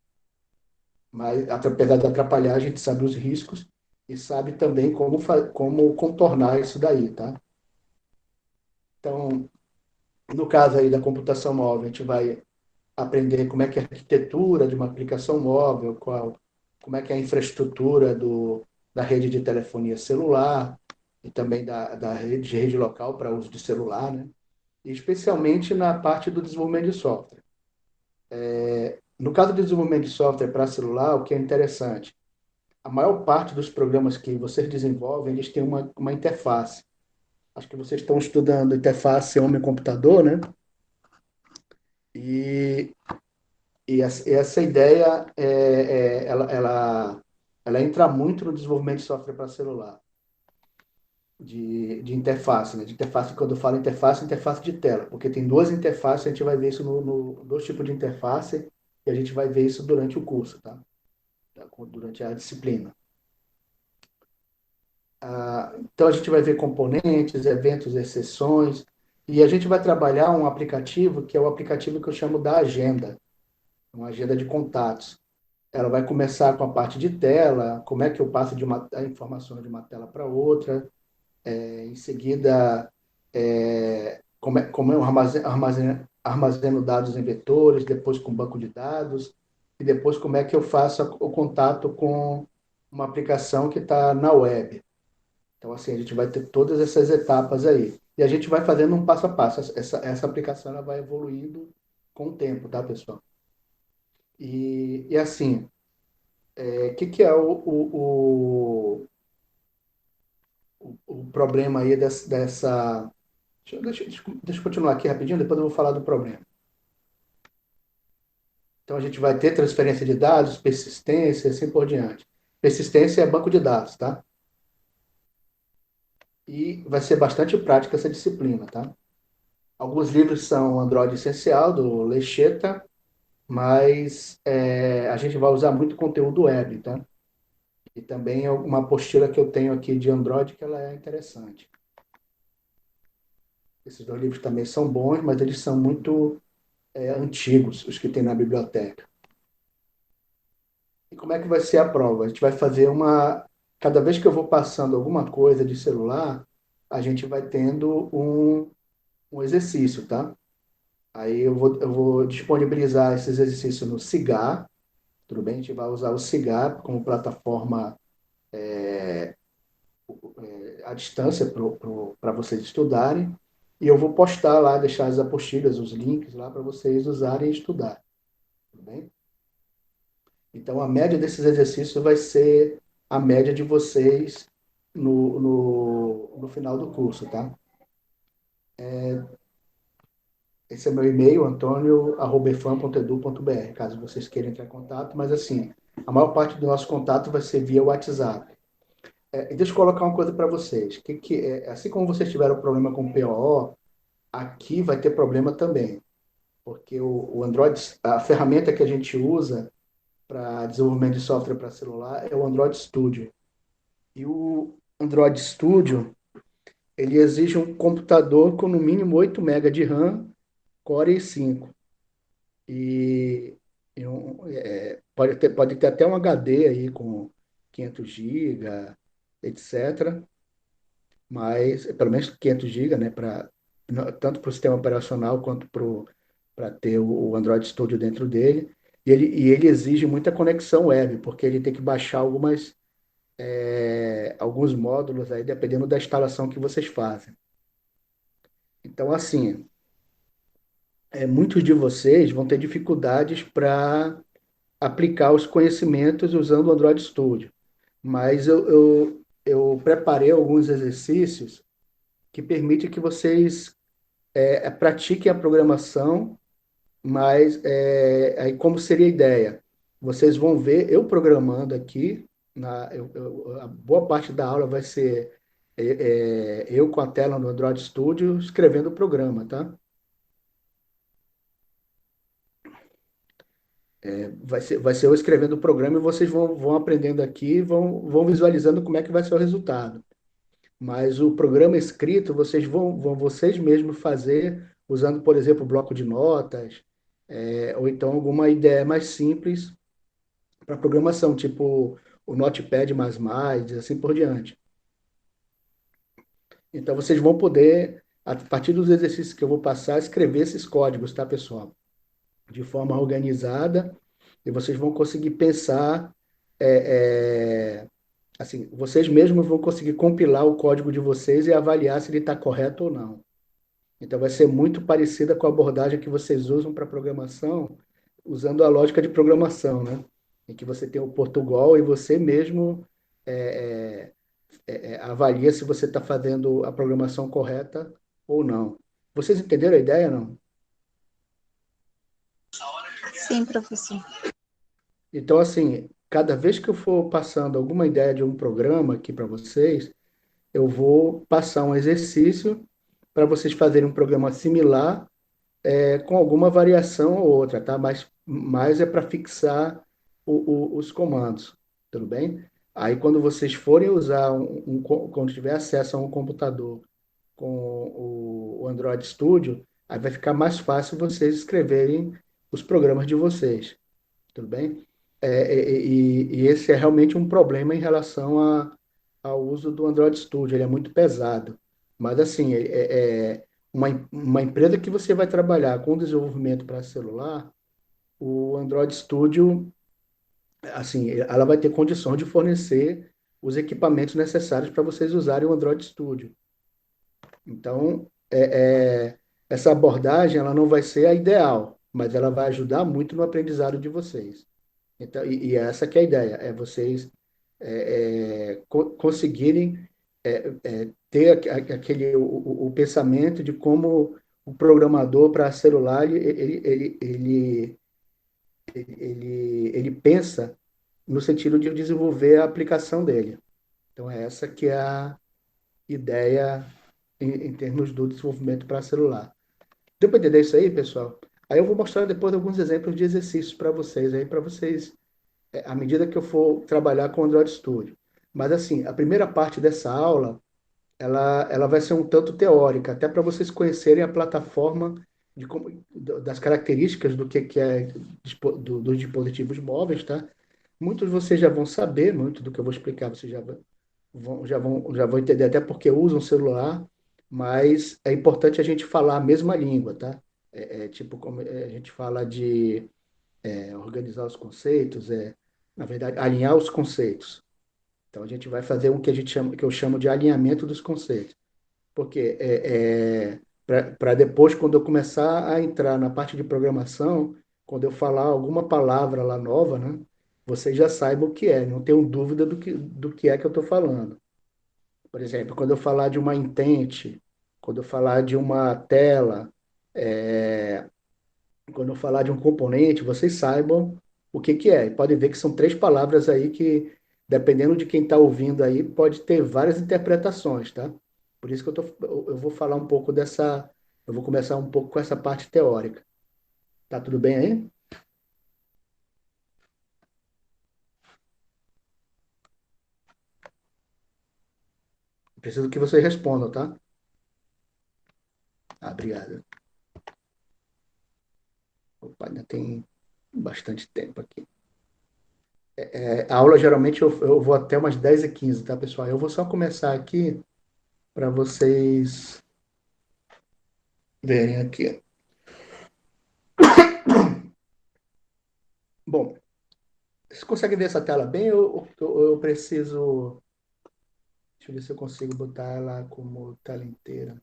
Mas, apesar de atrapalhar, a gente sabe os riscos e sabe também como contornar isso daí, tá? Então, no caso aí da computação móvel, a gente vai aprender como é que é a arquitetura de uma aplicação móvel, como é que é a infraestrutura da rede de telefonia celular e também da rede local para uso de celular, né? E especialmente na parte do desenvolvimento de software. No caso do desenvolvimento de software para celular, o que é interessante, a maior parte dos programas que vocês desenvolvem, eles têm uma interface. Acho que vocês estão estudando interface homem-computador, né? E, essa ideia, ela entra muito no desenvolvimento de software para celular, de interface, né? De interface, quando eu falo interface, interface de tela, porque tem duas interfaces, a gente vai ver isso dois tipos de interface, e a gente vai ver isso durante o curso, tá? Durante a disciplina. Então, a gente vai ver componentes, eventos, exceções, e a gente vai trabalhar um aplicativo que é o aplicativo que eu chamo da agenda, uma agenda de contatos. Ela vai começar com a parte de tela, como é que eu passo a informação de uma tela para outra, em seguida, como eu armazeno dados em vetores, depois com banco de dados, e depois como é que eu faço o contato com uma aplicação que está na web. Então, assim, a gente vai ter todas essas etapas aí. E a gente vai fazendo um passo a passo. Essa aplicação ela vai evoluindo com o tempo, tá, pessoal? E assim, o que é o problema aí dessa. Deixa eu continuar aqui rapidinho, depois eu vou falar do problema. Então, a gente vai ter transferência de dados, persistência, assim por diante. Persistência é banco de dados, tá? E vai ser bastante prática essa disciplina, tá? Alguns livros são Android Essencial, do Lecheta, mas a gente vai usar muito conteúdo web, tá? E também é uma apostila que eu tenho aqui de Android que ela é interessante. Esses dois livros também são bons, mas eles são muito antigos, os que tem na biblioteca. E como é que vai ser a prova? A gente vai fazer cada vez que eu vou passando alguma coisa de celular, a gente vai tendo um exercício, tá? Aí eu vou disponibilizar esses exercícios no Cigar, tudo bem? A gente vai usar o Cigar como plataforma à distância para vocês estudarem. E eu vou postar lá, deixar as apostilas, os links lá para vocês usarem e estudar, tudo bem? Então, a média desses exercícios vai ser a média de vocês no final do curso, tá? Esse é meu e-mail, antonio@efam.edu.br, caso vocês queiram entrar em contato. Mas, assim, a maior parte do nosso contato vai ser via WhatsApp. E deixa eu colocar uma coisa para vocês. Assim como vocês tiveram problema com o POO, aqui vai ter problema também. Porque o Android, a ferramenta que a gente usa para desenvolvimento de software para celular é o Android Studio. E o Android Studio, ele exige um computador com no mínimo 8 MB de RAM, Core i5. Pode ter até um HD aí com 500 GB, etc. Mas, pelo menos 500 GB, né? Tanto para o sistema operacional quanto para ter o Android Studio dentro dele. E ele exige muita conexão web, porque ele tem que baixar alguns módulos aí, dependendo da instalação que vocês fazem. Então, assim, muitos de vocês vão ter dificuldades para aplicar os conhecimentos usando o Android Studio. Mas eu preparei alguns exercícios que permitem que vocês pratiquem a programação, mas aí como seria a ideia? Vocês vão ver eu programando aqui, a boa parte da aula vai ser eu com a tela no Android Studio escrevendo o programa, tá? Vai ser eu escrevendo o programa e vocês vão aprendendo aqui, vão visualizando como é que vai ser o resultado. Mas o programa escrito vocês vão vocês mesmos fazer usando, por exemplo, bloco de notas, ou então alguma ideia mais simples para programação, tipo o Notepad++, e assim por diante. Então vocês vão poder, a partir dos exercícios que eu vou passar, escrever esses códigos, tá, pessoal? De forma organizada, e vocês vão conseguir pensar, assim, vocês mesmos vão conseguir compilar o código de vocês e avaliar se ele está correto ou não. Então, vai ser muito parecida com a abordagem que vocês usam para programação, usando a lógica de programação, né? Em que você tem o Portugal e você mesmo é, avalia se você está fazendo a programação correta ou não. Vocês entenderam a ideia, não? Sim, professor. Então, assim, cada vez que eu for passando alguma ideia de um programa aqui para vocês, eu vou passar um exercício para vocês fazerem um programa similar, com alguma variação ou outra, tá? Mas é para fixar os comandos, tudo bem? Aí, quando vocês forem usar quando tiver acesso a um computador com o Android Studio, aí vai ficar mais fácil vocês escreverem os programas de vocês, tudo bem? E esse é realmente um problema em relação ao uso do Android Studio, ele é muito pesado. Mas, assim, uma empresa que você vai trabalhar com desenvolvimento para celular, o Android Studio, assim, ela vai ter condições de fornecer os equipamentos necessários para vocês usarem o Android Studio. Então, essa abordagem, ela não vai ser a ideal, mas ela vai ajudar muito no aprendizado de vocês. Então, e essa que é a ideia, é vocês conseguirem ter o pensamento de como o programador para celular ele pensa no sentido de desenvolver a aplicação dele. Então, é essa que é a ideia em termos do desenvolvimento para celular. Deu para entender isso aí, pessoal? Aí eu vou mostrar depois alguns exemplos de exercícios para vocês aí, para vocês à medida que eu for trabalhar com o Android Studio. Mas, assim, a primeira parte dessa aula, ela vai ser um tanto teórica, até para vocês conhecerem a plataforma das características do que é dos dispositivos móveis, tá? Muitos de vocês já vão saber, muito do que eu vou explicar, vocês já vão entender, até porque usam celular, mas é importante a gente falar a mesma língua, tá? tipo como a gente fala de organizar os conceitos, na verdade, alinhar os conceitos. Então, a gente vai fazer o que que eu chamo de alinhamento dos conceitos. Porque para depois, quando eu começar a entrar na parte de programação, quando eu falar alguma palavra lá nova, né, vocês já saibam o que é, não tenham dúvida do que é que eu estou falando. Por exemplo, quando eu falar de uma intent, quando eu falar de uma tela, é, quando eu falar de um componente, vocês saibam o que que é. E podem ver que são três palavras aí que, dependendo de quem está ouvindo aí, pode ter várias interpretações, tá? Por isso que eu vou falar um pouco eu vou começar um pouco com essa parte teórica. Tá tudo bem aí? Preciso que vocês respondam, tá? Ah, obrigado. Opa, ainda tem bastante tempo aqui. A aula, geralmente, eu vou até umas 10h15, tá, pessoal? Eu vou só começar aqui para vocês verem aqui. Bom, vocês conseguem ver essa tela bem ou eu preciso. Deixa eu ver se eu consigo botar ela como tela inteira.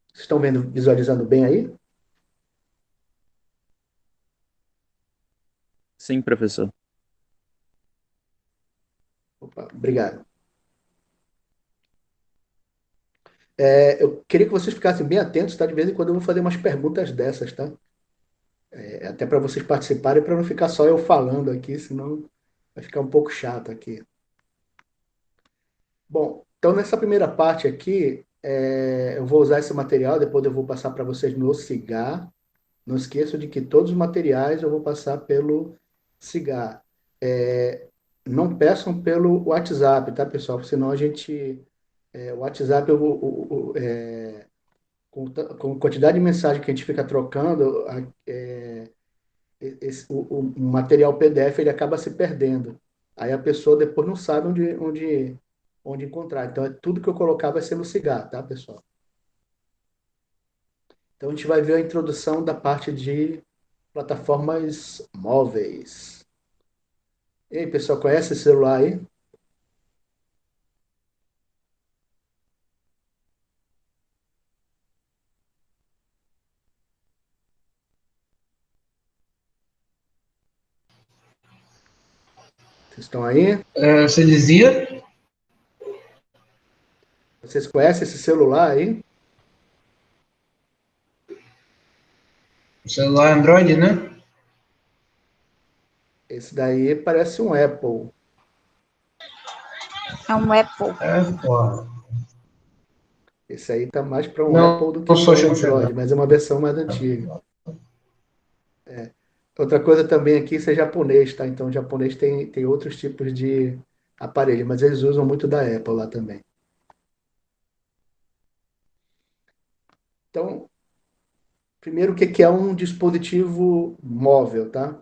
Vocês estão vendo, visualizando bem aí? Sim, professor. Opa, obrigado. Eu queria que vocês ficassem bem atentos, tá? De vez em quando eu vou fazer umas perguntas dessas, tá? Até para vocês participarem, para não ficar só eu falando aqui, senão vai ficar um pouco chato aqui. Bom, então nessa primeira parte aqui, eu vou usar esse material, depois eu vou passar para vocês no Cigar. Não esqueçam de que todos os materiais eu vou passar pelo Cigar. Não peçam pelo WhatsApp, tá, pessoal? Senão a gente. O WhatsApp, com a quantidade de mensagem que a gente fica trocando, o material PDF ele acaba se perdendo. Aí a pessoa depois não sabe onde encontrar. Então, tudo que eu colocar vai ser no Cigar, tá, pessoal? Então, a gente vai ver a introdução da parte de plataformas móveis. E aí, pessoal, conhece esse celular aí? Vocês estão aí? Você dizia? Vocês conhecem esse celular aí? O celular Android, né? Esse daí parece um Apple. É um Apple. Pô. Esse aí tá mais para um Não, Apple do que não sou para um chancelado. Android, mas é uma versão mais antiga. Outra coisa também aqui, isso é japonês, tá? Então, o japonês tem outros tipos de aparelho, mas eles usam muito da Apple lá também. Então, primeiro, o que que é um dispositivo móvel, tá?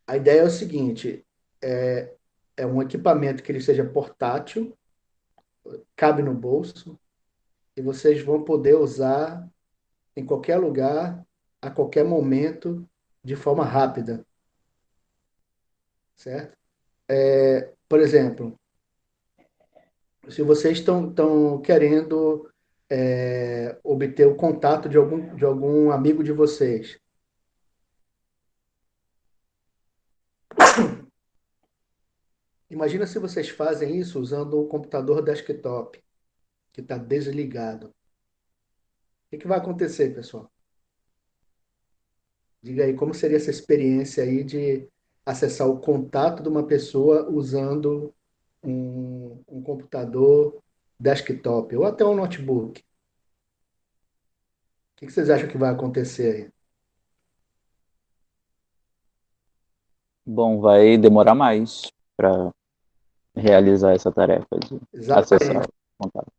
A ideia é o seguinte, é um equipamento que ele seja portátil, cabe no bolso, e vocês vão poder usar em qualquer lugar, a qualquer momento, de forma rápida, certo? Por exemplo, se vocês estão querendo obter o contato de algum amigo de vocês, imagina se vocês fazem isso usando um computador desktop que está desligado. O que vai acontecer, pessoal? Diga aí, como seria essa experiência aí de acessar o contato de uma pessoa usando um computador desktop ou até um notebook? O que vocês acham que vai acontecer aí? Bom, vai demorar mais para realizar essa tarefa de acessar Exatamente. o contato.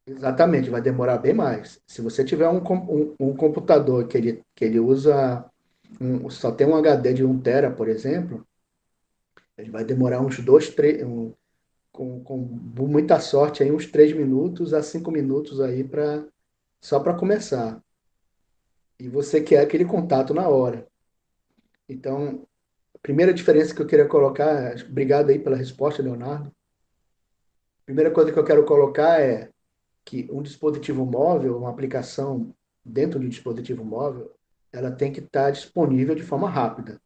Exatamente, vai demorar bem mais. Se você tiver um computador que ele usa só tem um HD de 1 tera, por exemplo, Ele vai demorar uns 2, 3, com muita sorte, aí, uns 3 minutos a 5 minutos aí só para começar. E você quer aquele contato na hora. Então, a primeira diferença que eu queria colocar, obrigado aí pela resposta, Leonardo. A primeira coisa que eu quero colocar é que um dispositivo móvel, uma aplicação dentro de um dispositivo móvel, ela tem que estar disponível de forma rápida.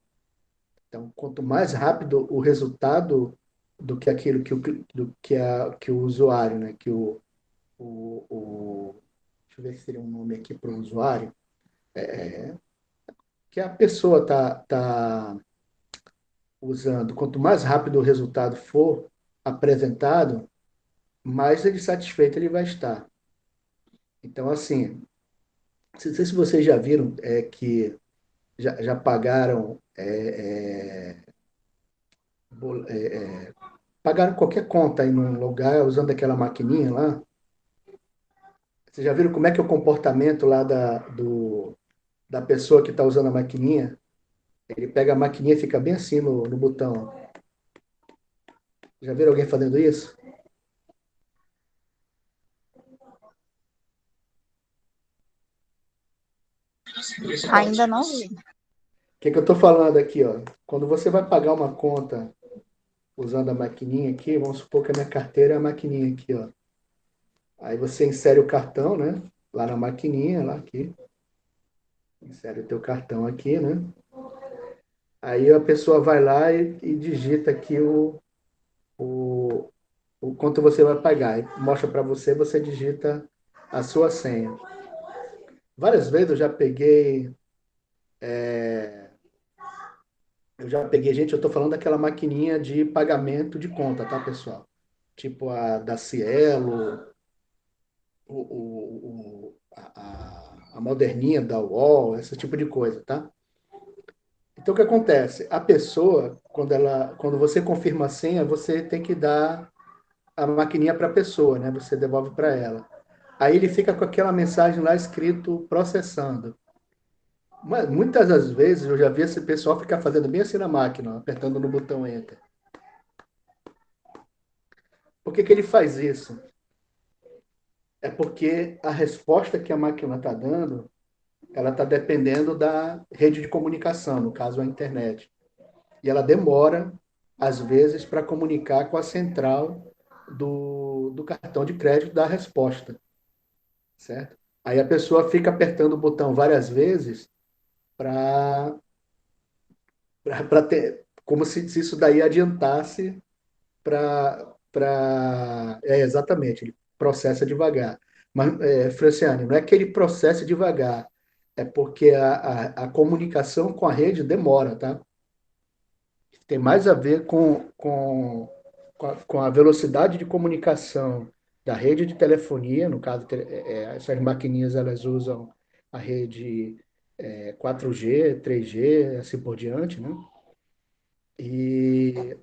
Então, quanto mais rápido o resultado do que aquilo que o usuário, né, deixa eu ver se seria um nome aqui para o usuário, que a pessoa tá usando, quanto mais rápido o resultado for apresentado, mais ele satisfeito ele vai estar. Então, assim, não sei se vocês já viram que já pagaram pagaram qualquer conta aí num lugar usando aquela maquininha lá. Vocês já viram como é que é o comportamento lá da pessoa que está usando a maquininha? Ele pega a maquininha e fica bem assim no botão. Já viram alguém fazendo isso? Ainda não vi. O que eu estou falando aqui, ó? Quando você vai pagar uma conta usando a maquininha aqui, vamos supor que a minha carteira é a maquininha aqui, ó. Aí você insere o cartão, né? Lá na maquininha, lá aqui. Insere o teu cartão aqui, né? Aí a pessoa vai lá e digita aqui o, o quanto você vai pagar. Aí mostra para você, você digita a sua senha. Várias vezes gente, eu estou falando daquela maquininha de pagamento de conta, tá, pessoal? Tipo a da Cielo, a moderninha da UOL, esse tipo de coisa, tá? Então, o que acontece? A pessoa, quando você confirma a senha, você tem que dar a maquininha para a pessoa, né? Você devolve para ela. Aí ele fica com aquela mensagem lá escrito processando. Mas muitas das vezes eu já vi esse pessoal ficar fazendo bem assim na máquina, apertando no botão Enter. Por que que ele faz isso? É porque a resposta que a máquina está dando, ela está dependendo da rede de comunicação, no caso a internet. E ela demora, às vezes, para comunicar com a central do cartão de crédito da resposta, certo? Aí a pessoa fica apertando o botão várias vezes para ter, como se isso daí adiantasse exatamente, ele processa devagar. Mas, Franciane, não é que ele processa devagar, é porque a comunicação com a rede demora, tá? Tem mais a ver com a velocidade de comunicação da rede de telefonia, no caso, essas maquininhas elas usam a rede 4G, 3G, assim por diante, né? E,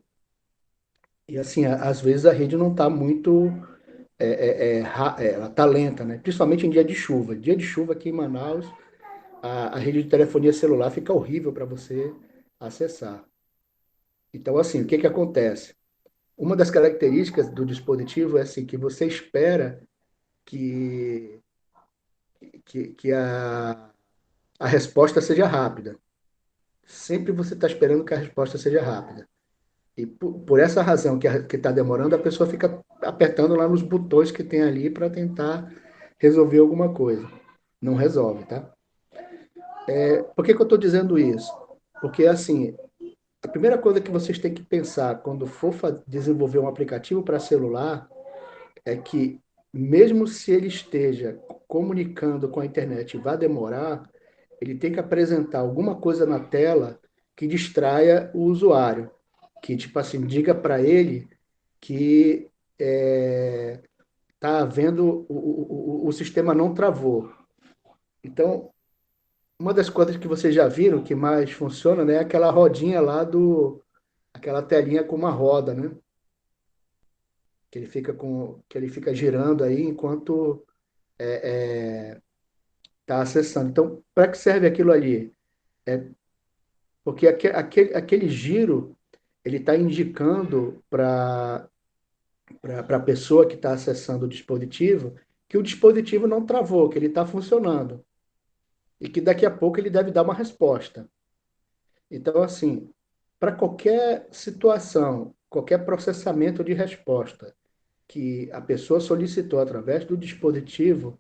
e assim, às vezes a rede não está muito, ela está lenta, né? Principalmente em dia de chuva. Dia de chuva aqui em Manaus, a rede de telefonia celular fica horrível para você acessar. Então, assim, o que que acontece? Uma das características do dispositivo é assim, que você espera que, que a resposta seja rápida. Sempre você está esperando que a resposta seja rápida. E por essa razão que está demorando, a pessoa fica apertando lá nos botões que tem ali para tentar resolver alguma coisa. Não resolve, tá? Por que que eu estou dizendo isso? Porque, assim, a primeira coisa que vocês têm que pensar quando for desenvolver um aplicativo para celular é que, mesmo se ele esteja comunicando com a internet e vai demorar, ele tem que apresentar alguma coisa na tela que distraia o usuário, que, tipo assim, diga para ele que está havendo, o sistema não travou. Então, uma das coisas que vocês já viram que mais funciona, né, é aquela rodinha lá aquela telinha com uma roda, né? Que ele fica girando aí enquanto está acessando. Então, para que serve aquilo ali? É porque aquele giro ele está indicando para a pessoa que está acessando o dispositivo que o dispositivo não travou, que ele está funcionando e que daqui a pouco ele deve dar uma resposta. Então, assim, para qualquer situação, qualquer processamento de resposta que a pessoa solicitou através do dispositivo,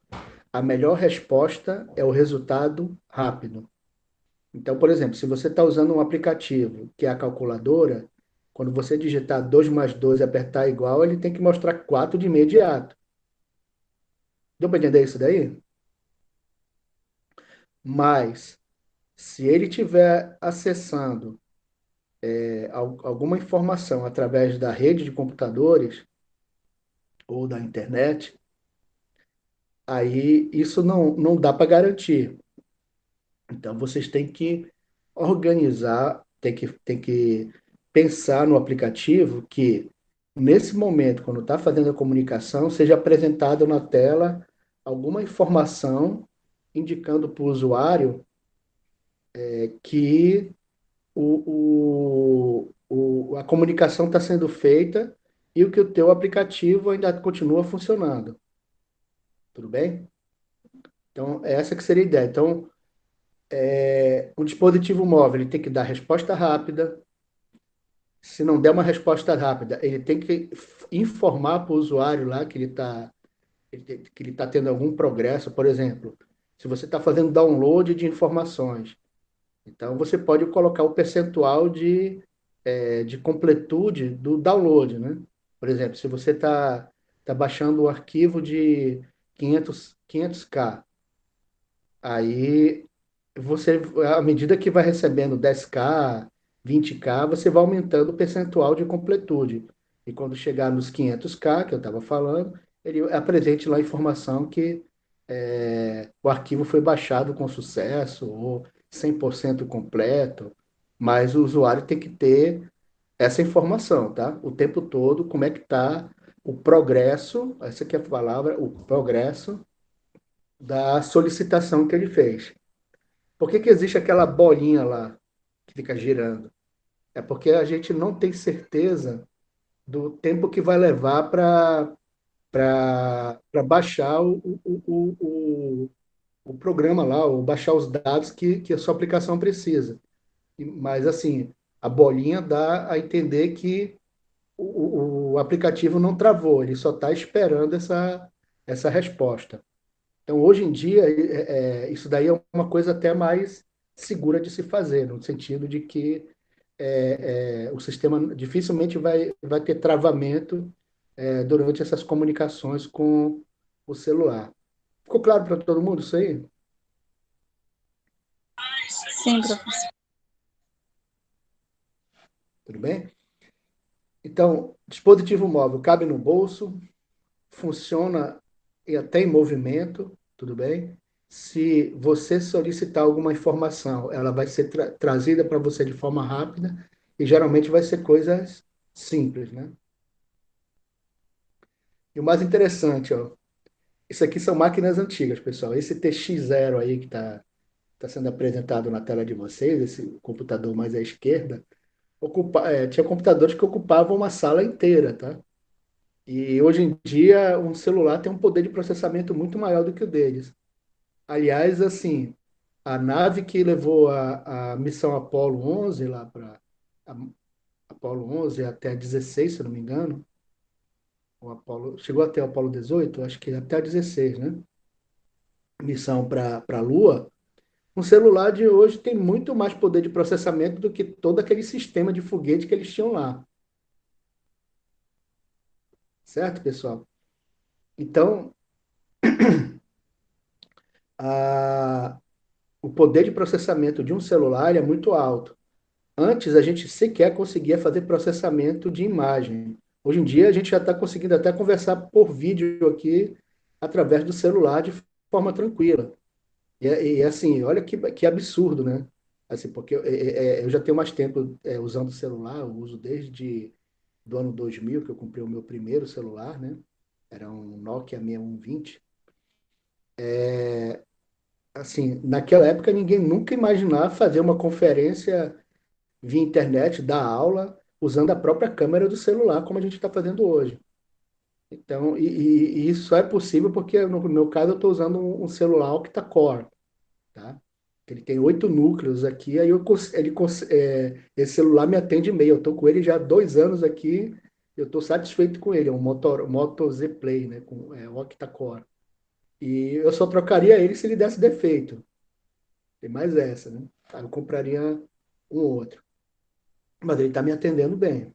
a melhor resposta é o resultado rápido. Então, por exemplo, se você está usando um aplicativo que é a calculadora, quando você digitar 2 mais 2 e apertar igual, ele tem que mostrar 4 de imediato. Deu para entender isso daí? Mas, se ele estiver acessando alguma informação através da rede de computadores ou da internet, aí isso não dá para garantir. Então, vocês têm que organizar, tem que pensar no aplicativo que, nesse momento, quando está fazendo a comunicação, seja apresentado na tela alguma informação indicando para o usuário que a comunicação está sendo feita e o que o teu aplicativo ainda continua funcionando. Tudo bem? Então, essa que seria a ideia. Então, o dispositivo móvel ele tem que dar resposta rápida. Se não der uma resposta rápida, ele tem que informar para o usuário lá que ele tá tendo algum progresso. Por exemplo, se você está fazendo download de informações, então você pode colocar o percentual de completude do download, né? Por exemplo, se você tá baixando um arquivo de 500K, aí você, à medida que vai recebendo 10K, 20K, você vai aumentando o percentual de completude. E quando chegar nos 500K, que eu estava falando, ele apresente lá a informação que o arquivo foi baixado com sucesso ou 100% completo, mas o usuário tem que ter essa informação, tá? O tempo todo, como é que está o progresso, essa aqui é a palavra, o progresso da solicitação que ele fez. Por que que existe aquela bolinha lá que fica girando? É porque a gente não tem certeza do tempo que vai levar para baixar o programa lá, ou baixar os dados que a sua aplicação precisa. Mas, assim, a bolinha dá a entender que o aplicativo não travou, ele só está esperando essa resposta. Então, hoje em dia, isso daí é uma coisa até mais segura de se fazer, no sentido de que o sistema dificilmente vai ter travamento durante essas comunicações com o celular. Ficou claro para todo mundo isso aí? Sim, professor. Tudo bem? Então, dispositivo móvel cabe no bolso, funciona e até em movimento, tudo bem? Se você solicitar alguma informação, ela vai ser trazida para você de forma rápida e geralmente vai ser coisas simples, né? E o mais interessante, ó, isso aqui são máquinas antigas, pessoal. Esse TX0 aí que tá sendo apresentado na tela de vocês, esse computador mais à esquerda, tinha computadores que ocupavam uma sala inteira, tá? E hoje em dia, um celular tem um poder de processamento muito maior do que o deles. Aliás, assim, a nave que levou a missão Apollo 11 lá para Apollo 11 até a 16, se eu não me engano, chegou até o Apollo 18, acho que até a 16, né? Missão para a Lua. Um celular de hoje tem muito mais poder de processamento do que todo aquele sistema de foguete que eles tinham lá. Certo, pessoal? Então, a, o poder de processamento de um celular é muito alto. Antes, a gente sequer conseguia fazer processamento de imagem. Hoje em dia, a gente já está conseguindo até conversar por vídeo aqui através do celular de forma tranquila. Assim, olha que absurdo, né? Assim, porque eu já tenho mais tempo usando o celular, eu uso desde do ano 2000, que eu comprei o meu primeiro celular, né? Era um Nokia 6120. Assim, naquela época, ninguém nunca imaginava fazer uma conferência via internet, dar aula, usando a própria câmera do celular, como a gente está fazendo hoje. Então, e isso é possível porque, no meu caso, eu estou usando um celular octa-core, tá? Ele tem 8 núcleos aqui, aí esse celular me atende e-mail. Eu estou com ele já há 2 anos aqui, eu estou satisfeito com ele. É um Moto Z Play, né? Com octa-core. E eu só trocaria ele se ele desse defeito. Tem mais essa, né? Aí eu compraria um outro. Mas ele está me atendendo bem.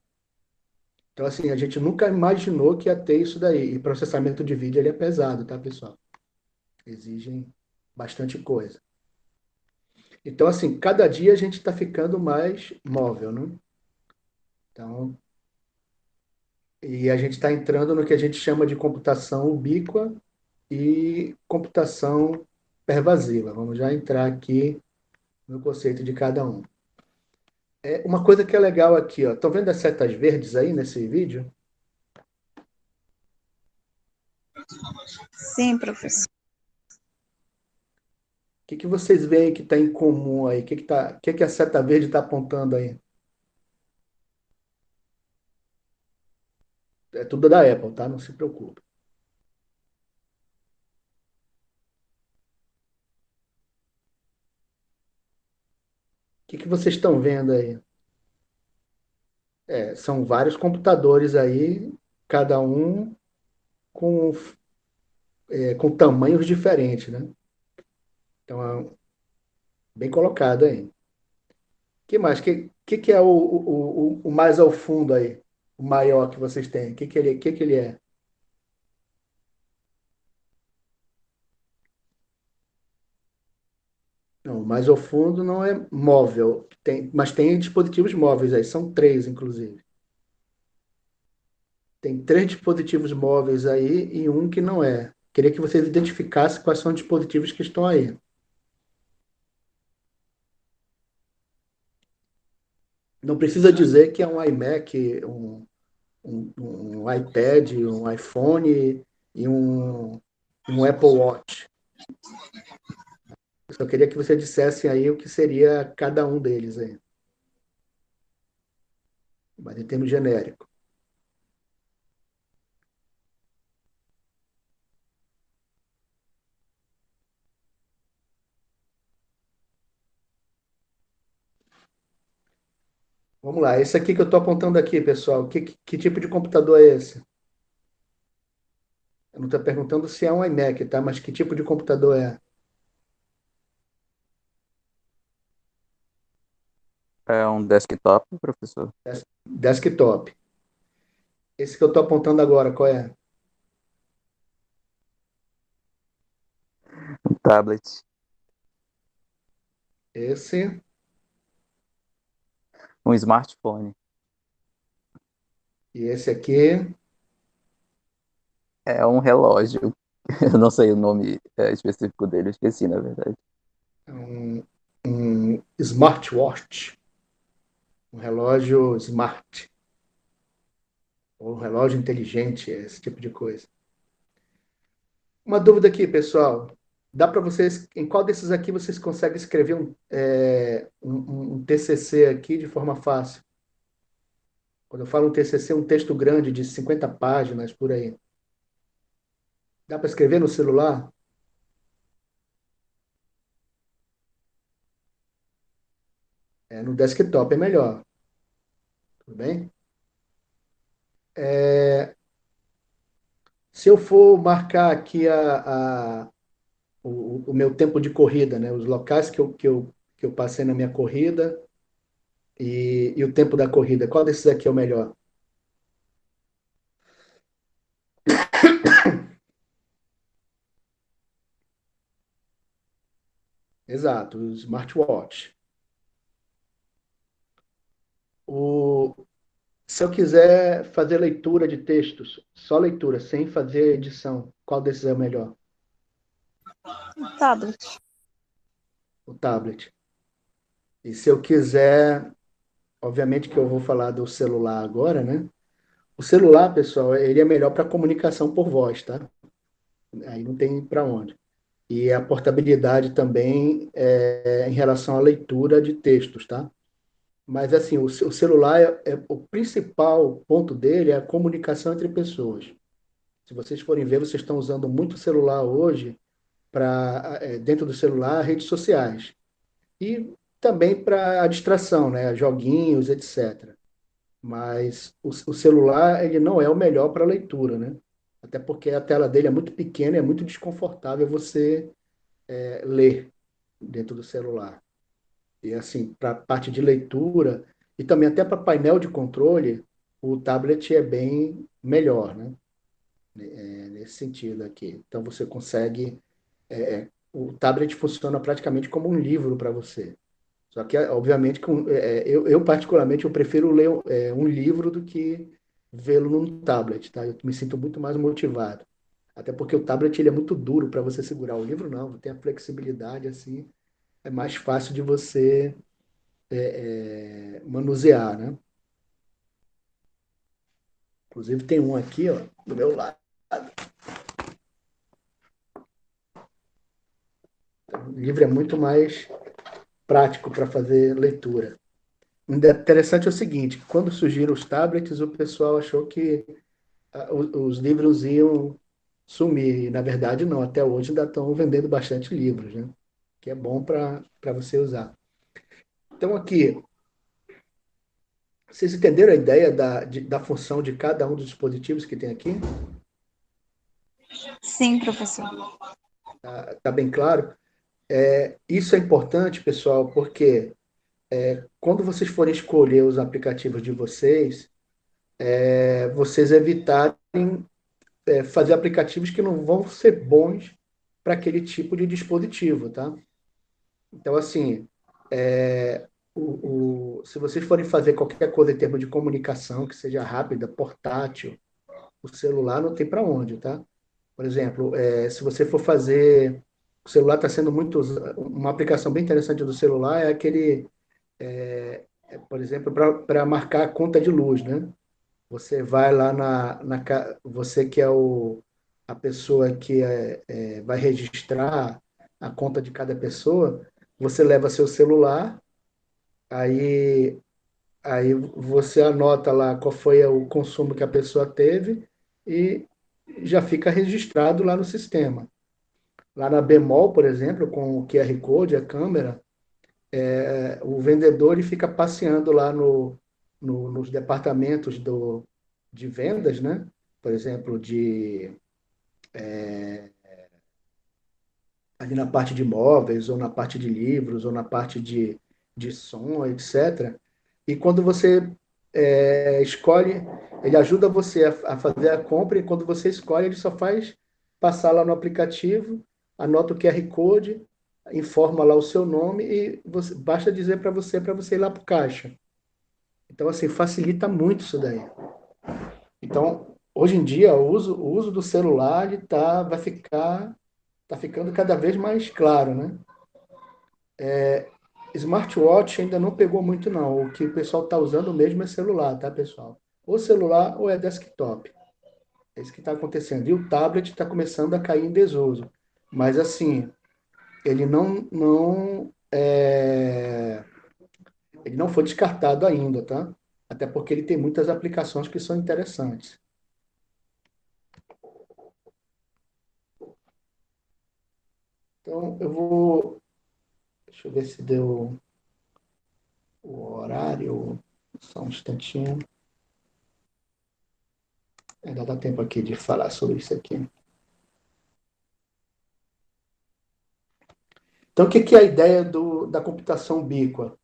Então, assim, a gente nunca imaginou que ia ter isso daí. E processamento de vídeo, ele é pesado, tá, pessoal? Exigem bastante coisa. Então, assim, cada dia a gente está ficando mais móvel, né? Então, e a gente está entrando no que a gente chama de computação ubíqua e computação pervasiva. Vamos já entrar aqui no conceito de cada um. Uma coisa que é legal aqui, ó. Estão vendo as setas verdes aí nesse vídeo? Sim, professor. O que vocês veem que está em comum aí? O que a seta verde está apontando aí? É tudo da Apple, tá? Não se preocupe. O que vocês estão vendo aí? São vários computadores aí, cada um com, com tamanhos diferentes, né? Então, bem colocado aí. O que mais? Que é o mais ao fundo aí? O maior que vocês têm? O que ele é? Não, o mais ao fundo não é móvel, mas tem dispositivos móveis aí, são três, inclusive. Tem três dispositivos móveis aí e um que não é. Queria que vocês identificassem quais são os dispositivos que estão aí. Não precisa dizer que é um iMac, um iPad, um iPhone e um Apple Watch. Eu só queria que você dissesse aí o que seria cada um deles aí, mas em termos genéricos. Vamos lá, esse aqui que eu estou apontando aqui, pessoal, que tipo de computador é esse? Eu não estou perguntando se é um iMac, tá? Mas que tipo de computador é? É um desktop, professor? Desktop. Esse que eu estou apontando agora, qual é? Um tablet? Esse Um smartphone? e esse aqui, É um relógio. Eu não sei o nome específico dele, eu esqueci, na verdade. é um smartwatch, um relógio smart, ou um relógio inteligente, esse tipo de coisa. Uma dúvida aqui, pessoal. Dá para vocês, em qual desses aqui vocês conseguem escrever um TCC aqui de forma fácil? Quando eu falo um TCC, um texto grande de 50 páginas por aí. Dá para escrever no celular? No desktop é melhor. Tudo bem? Se eu for marcar aqui o meu tempo de corrida, né? Os locais que eu passei na minha corrida e o tempo da corrida, qual desses aqui é o melhor? Exato, o smartwatch. O, Se eu quiser fazer leitura de textos, só leitura, sem fazer edição, qual desses é o melhor? Tablet. O tablet. E se eu quiser, obviamente que eu vou falar do celular agora, né? O celular, pessoal, ele é melhor para comunicação por voz, tá? Aí não tem para onde. E a portabilidade também em relação à leitura de textos, tá? Mas, assim, o celular, o principal ponto dele é a comunicação entre pessoas. Se vocês forem ver, vocês estão usando muito o celular hoje para, dentro do celular, redes sociais. E também para a distração, né? Joguinhos, etc. Mas o celular, ele não é o melhor para leitura, né? Até porque a tela dele é muito pequena e é muito desconfortável você ler dentro do celular. E assim, para a parte de leitura e também até para painel de controle, o tablet é bem melhor, né? Nesse sentido aqui. Então você consegue. O tablet funciona praticamente como um livro para você. Só que, obviamente, eu particularmente eu prefiro ler um livro do que vê-lo num tablet, tá? Eu me sinto muito mais motivado. Até porque o tablet ele é muito duro para você segurar. O livro não, tem a flexibilidade assim, é mais fácil de você manusear, né? Inclusive tem um aqui, ó, do meu lado. O livro é muito mais prático para fazer leitura. Interessante é o seguinte, quando surgiram os tablets, o pessoal achou que os livros iam sumir. E, na verdade, não. Até hoje ainda estão vendendo bastante livros, né? Que é bom para você usar. Então, aqui, vocês entenderam a ideia da função de cada um dos dispositivos que tem aqui? Sim, professor. Tá bem claro? Isso é importante, pessoal, porque quando vocês forem escolher os aplicativos de vocês, vocês evitarem fazer aplicativos que não vão ser bons para aquele tipo de dispositivo, tá? Então, assim, se vocês forem fazer qualquer coisa em termos de comunicação, que seja rápida, portátil, o celular não tem para onde, tá? Por exemplo, se você for fazer. O celular está sendo muito. Uma aplicação bem interessante do celular é aquele, por exemplo, para marcar a conta de luz, né? Você vai lá você que é a pessoa que vai registrar a conta de cada pessoa, você leva seu celular, aí, aí você anota lá qual foi o consumo que a pessoa teve e já fica registrado lá no sistema. Lá na Bemol, por exemplo, com o QR Code, a câmera, o vendedor ele fica passeando lá nos departamentos de vendas, né? Por exemplo, ali na parte de móveis, ou na parte de livros, ou na parte de som, etc. E quando você escolhe, ele ajuda você a fazer a compra, e quando você escolhe, ele só faz passar lá no aplicativo, anota o QR Code, informa lá o seu nome e basta dizer para você ir lá para o caixa. Então, assim, facilita muito isso daí. Então, hoje em dia, o uso do celular ele tá ficando cada vez mais claro, né? Smartwatch ainda não pegou muito, não. O que o pessoal está usando mesmo é celular, tá, pessoal? Ou celular ou é desktop. É isso que está acontecendo. E o tablet está começando a cair em desuso. Mas, assim, ele ele não foi descartado ainda, tá? Até porque ele tem muitas aplicações que são interessantes. Então, deixa eu ver se deu o horário. Só um instantinho. Ainda dá tempo aqui de falar sobre isso aqui. Então, o que é a ideia da computação ubíqua?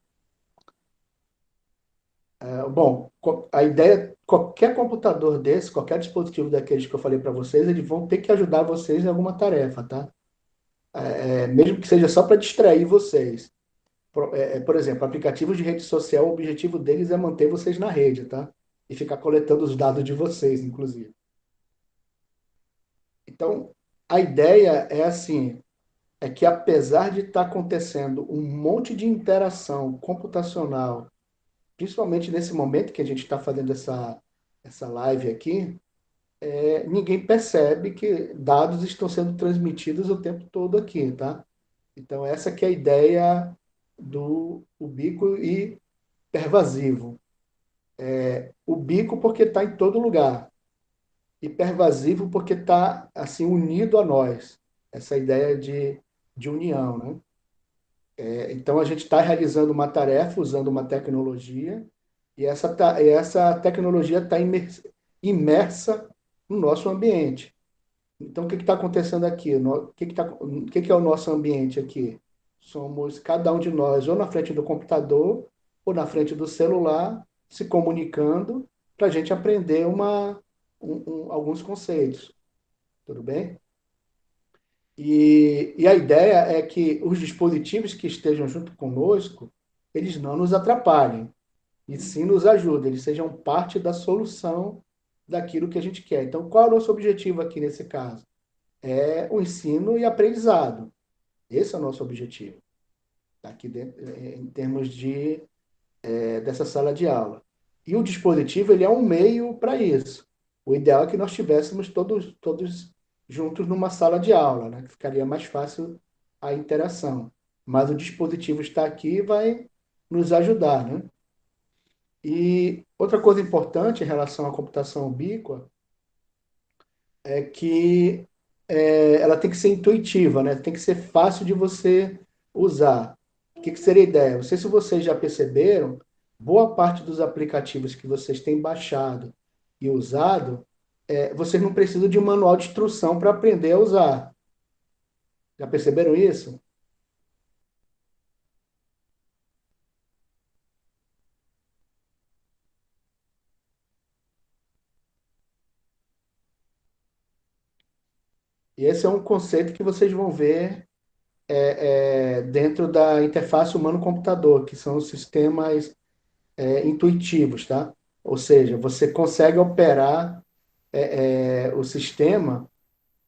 Bom, a ideia, qualquer computador desse, qualquer dispositivo daqueles que eu falei para vocês, eles vão ter que ajudar vocês em alguma tarefa, tá? Mesmo que seja só para distrair vocês. Por exemplo, aplicativos de rede social, o objetivo deles é manter vocês na rede, tá? E ficar coletando os dados de vocês, inclusive. Então, a ideia é assim, é que apesar de estar acontecendo um monte de interação computacional, principalmente nesse momento que a gente está fazendo essa live aqui, ninguém percebe que dados estão sendo transmitidos o tempo todo aqui, tá? Então, essa que é a ideia do Ubiquo e pervasivo. Ubíquo porque está em todo lugar. E pervasivo porque está assim unido a nós. Essa ideia de união, né? Então a gente está realizando uma tarefa usando uma tecnologia e essa tecnologia está imersa no nosso ambiente. Então, o que está acontecendo aqui? O que é o nosso ambiente aqui? Somos cada um de nós, ou na frente do computador, ou na frente do celular, se comunicando para a gente aprender alguns conceitos. Tudo bem? E a ideia é que os dispositivos que estejam junto conosco, eles não nos atrapalhem, e sim nos ajudem, eles sejam parte da solução daquilo que a gente quer. Então, qual é o nosso objetivo aqui nesse caso? É o ensino e aprendizado. Esse é o nosso objetivo, aqui dentro, em termos dessa sala de aula. E o dispositivo, ele é um meio para isso. O ideal é que nós tivéssemos todos juntos numa sala de aula, né? Que ficaria mais fácil a interação. Mas o dispositivo está aqui e vai nos ajudar, né? E outra coisa importante em relação à computação ubíqua é que ela tem que ser intuitiva, né? Tem que ser fácil de você usar. O que seria a ideia? Não sei se vocês já perceberam, boa parte dos aplicativos que vocês têm baixado e usado, vocês não precisam de um manual de instrução para aprender a usar. Já perceberam isso? E esse é um conceito que vocês vão ver dentro da interface humano-computador, que são os sistemas intuitivos, tá? Ou seja, você consegue operar o sistema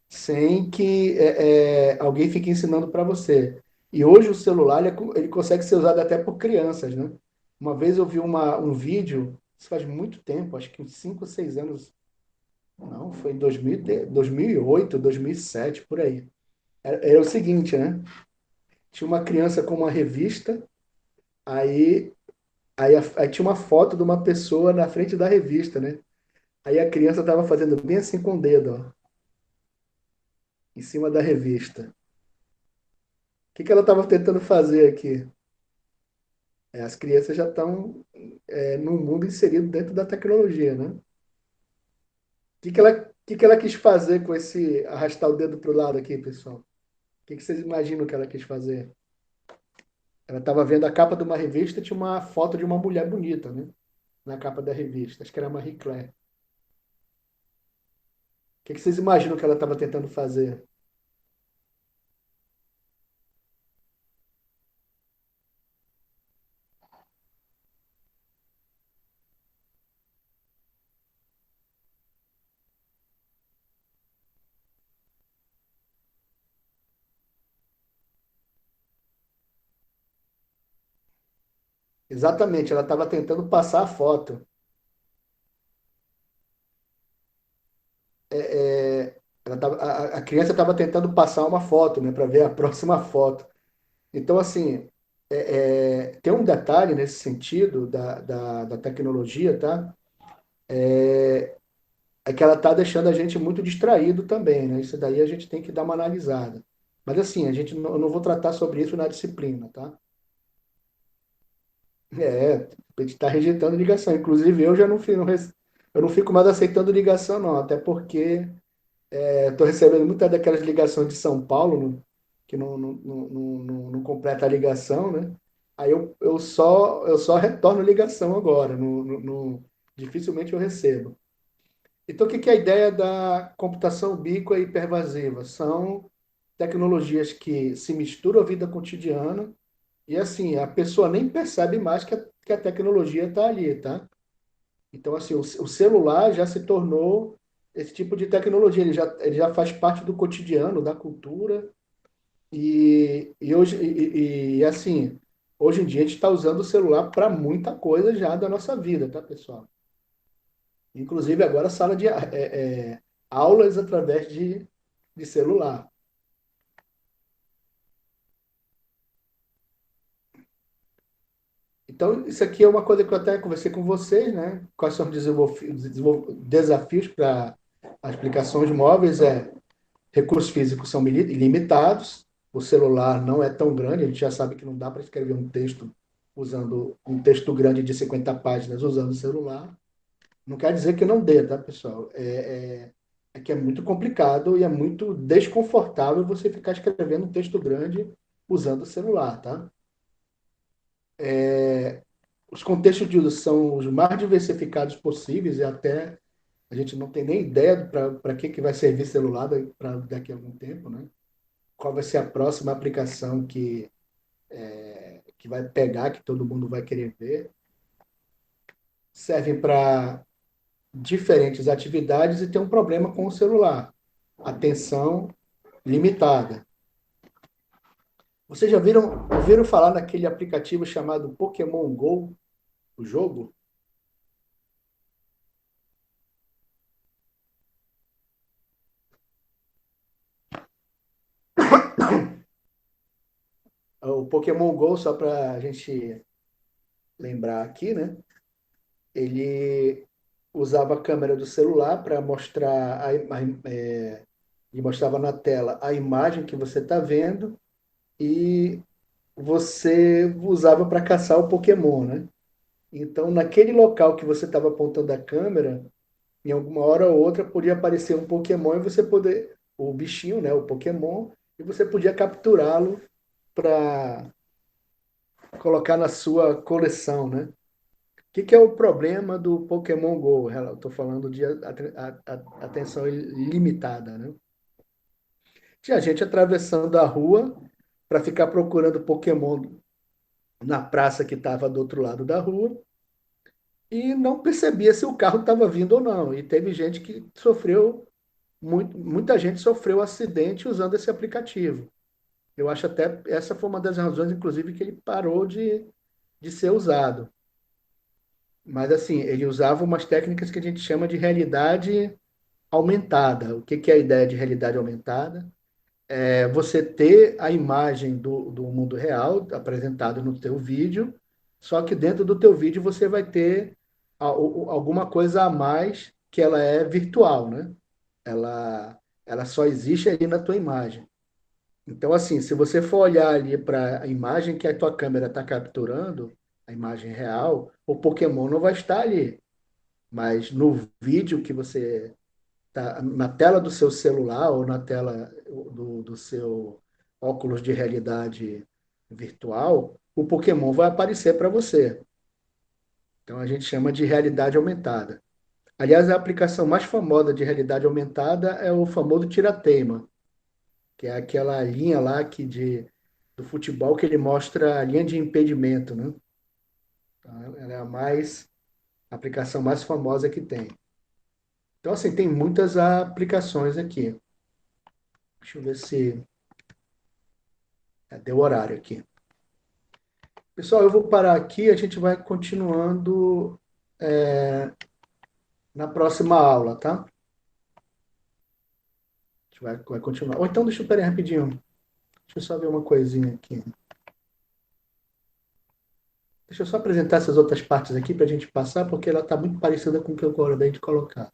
sem que alguém fique ensinando para você. E hoje o celular ele consegue ser usado até por crianças, né? Uma vez eu vi um vídeo, isso faz muito tempo, acho que uns 5 ou 6 anos, não, foi em 2008, 2007, por aí. Era o seguinte, né? Tinha uma criança com uma revista, aí, aí tinha uma foto de uma pessoa na frente da revista, né? Aí a criança estava fazendo bem assim com o dedo, ó, em cima da revista. Que ela estava tentando fazer aqui? As crianças já estão num mundo inserido dentro da tecnologia, né? O que ela quis fazer com esse arrastar o dedo para o lado aqui, pessoal? O que vocês imaginam que ela quis fazer? Ela estava vendo a capa de uma revista, tinha uma foto de uma mulher bonita, né? Na capa da revista. Acho que era Marie Claire. O que vocês imaginam que ela estava tentando fazer? Exatamente, ela estava tentando passar a foto. A criança estava tentando passar uma foto, né, para ver a próxima foto. Então, assim, tem um detalhe nesse sentido da tecnologia, tá? É que ela está deixando a gente muito distraído também, né? Isso daí a gente tem que dar uma analisada. Mas, assim, eu não vou tratar sobre isso na disciplina, tá? A gente está rejeitando ligação. Inclusive, eu já eu não fico mais aceitando ligação, não. Até porque estou recebendo muitas daquelas ligações de São Paulo, que não completa a ligação, né? Aí eu só retorno ligação agora. Dificilmente eu recebo. Então, o que é a ideia da computação ubíqua e pervasiva? São tecnologias que se misturam à vida cotidiana e, assim, a pessoa nem percebe mais que a tecnologia está ali, tá? Então, assim, o celular já se tornou esse tipo de tecnologia, ele já faz parte do cotidiano, da cultura, assim, hoje em dia a gente está usando o celular para muita coisa já da nossa vida, tá, pessoal? Inclusive agora aulas através de celular. Então, isso aqui é uma coisa que eu até conversei com vocês, né? Quais são os desafios para as aplicações móveis? Recursos físicos são limitados, o celular não é tão grande, a gente já sabe que não dá para escrever um texto usando um texto grande de 50 páginas usando o celular. Não quer dizer que não dê, tá, pessoal? É que é muito complicado e é muito desconfortável você ficar escrevendo um texto grande usando o celular, tá? Os contextos de uso são os mais diversificados possíveis e até a gente não tem nem ideia para que vai servir celular daqui a algum tempo, né? Qual vai ser a próxima aplicação que vai pegar, que todo mundo vai querer ver. Servem para diferentes atividades e tem um problema com o celular. Atenção limitada. Vocês já ouviram falar naquele aplicativo chamado Pokémon Go, o jogo? O Pokémon Go, só para a gente lembrar aqui, né? Ele usava a câmera do celular para mostrar e mostrava na tela a imagem que você está vendo e você usava para caçar o Pokémon, né? Então, naquele local que você estava apontando a câmera, em alguma hora ou outra podia aparecer um Pokémon e você poder, o bichinho, né, o Pokémon, e você podia capturá-lo para colocar na sua coleção, né? Que é o problema do Pokémon Go? Eu estou falando de atenção ilimitada, né? Tinha gente atravessando a rua para ficar procurando Pokémon na praça que estava do outro lado da rua e não percebia se o carro estava vindo ou não. E teve gente que sofreu, muita gente sofreu acidente usando esse aplicativo. Eu acho até essa foi uma das razões, inclusive, que ele parou de ser usado. Mas assim, ele usava umas técnicas que a gente chama de realidade aumentada. O que é a ideia de realidade aumentada? É você ter a imagem do mundo real apresentada no teu vídeo, só que dentro do teu vídeo você vai ter alguma coisa a mais que ela é virtual, né? Ela só existe ali na tua imagem. Então, assim, se você for olhar ali para a imagem que a tua câmera está capturando, a imagem real, o Pokémon não vai estar ali. Mas no vídeo que você tá na tela do seu celular ou na tela do seu óculos de realidade virtual, o Pokémon vai aparecer para você. Então a gente chama de realidade aumentada. Aliás, a aplicação mais famosa de realidade aumentada é o famoso tira-teima, que é aquela linha lá do futebol que ele mostra a linha de impedimento, né? Então, ela é a aplicação mais famosa que tem. Então, assim, tem muitas aplicações aqui. Deixa eu ver se deu horário aqui. Pessoal, eu vou parar aqui, a gente vai continuando na próxima aula, tá? A gente vai continuar. Ou então, deixa eu pegar rapidinho. Deixa eu só ver uma coisinha aqui. Deixa eu só apresentar essas outras partes aqui para a gente passar, porque ela está muito parecida com o que eu acabei de colocar.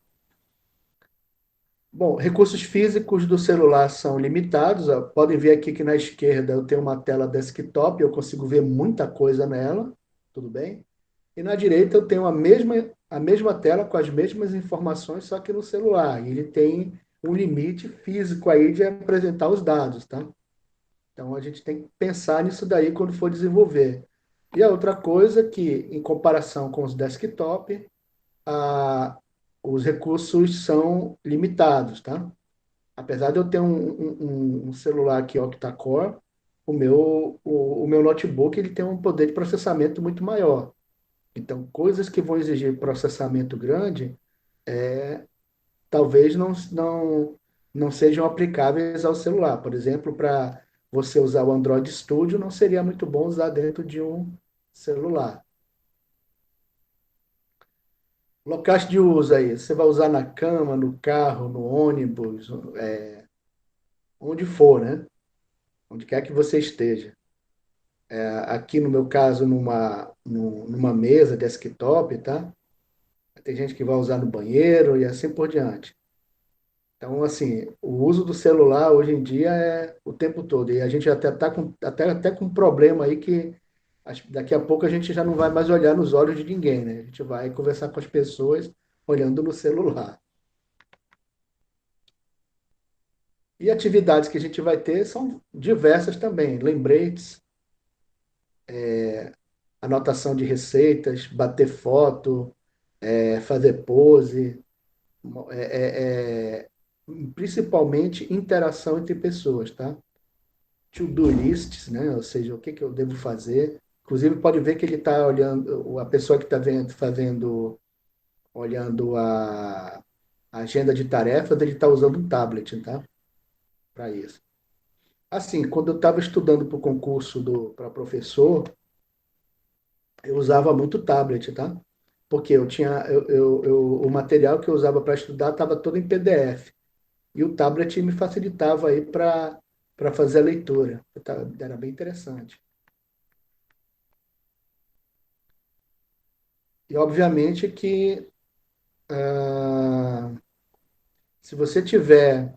Bom, recursos físicos do celular são limitados. Ó. Podem ver aqui que na esquerda eu tenho uma tela desktop, eu consigo ver muita coisa nela, tudo bem? E na direita eu tenho a mesma tela com as mesmas informações, só que no celular. E ele tem um limite físico aí de apresentar os dados, tá? Então a gente tem que pensar nisso daí quando for desenvolver. E a outra coisa que, em comparação com os desktop, a, os recursos são limitados, tá? Apesar de eu ter um celular aqui octa-core, o meu notebook ele tem um poder de processamento muito maior. Então, coisas que vão exigir processamento grande, talvez não sejam aplicáveis ao celular. Por exemplo, para você usar o Android Studio, não seria muito bom usar dentro de um celular. Locais de uso aí, você vai usar na cama, no carro, no ônibus, onde for, né? Onde quer que você esteja. Aqui no meu caso, numa mesa, desktop, tá? Tem gente que vai usar no banheiro e assim por diante. Então, assim, o uso do celular hoje em dia é o tempo todo. E a gente até está até com um problema aí que daqui a pouco a gente já não vai mais olhar nos olhos de ninguém, né? A gente vai conversar com as pessoas olhando no celular. E atividades que a gente vai ter são diversas também. Lembretes, anotação de receitas, bater foto, fazer pose, é, é, é, principalmente interação entre pessoas, tá? To-do lists, né? Ou seja, o que que eu devo fazer. Inclusive, pode ver que ele está olhando, a pessoa que está fazendo, olhando a agenda de tarefas, ele está usando um tablet, tá? Para isso. Assim, quando eu estava estudando para o concurso para professor, eu usava muito tablet, tá? Porque eu tinha, o material que eu usava para estudar estava todo em PDF. E o tablet me facilitava aí para fazer a leitura. Era bem interessante. E obviamente que ah, se você tiver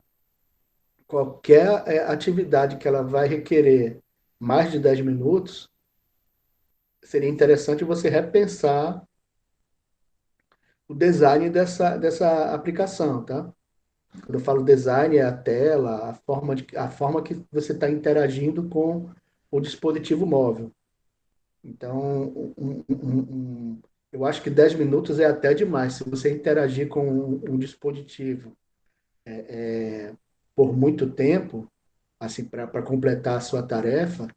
qualquer atividade que ela vai requerer mais de 10 minutos, seria interessante você repensar o design dessa aplicação, tá? Quando eu falo design, é a tela, a forma que você está interagindo com o dispositivo móvel. Então, eu acho que 10 minutos é até demais. Se você interagir com um dispositivo por muito tempo, assim, para completar a sua tarefa,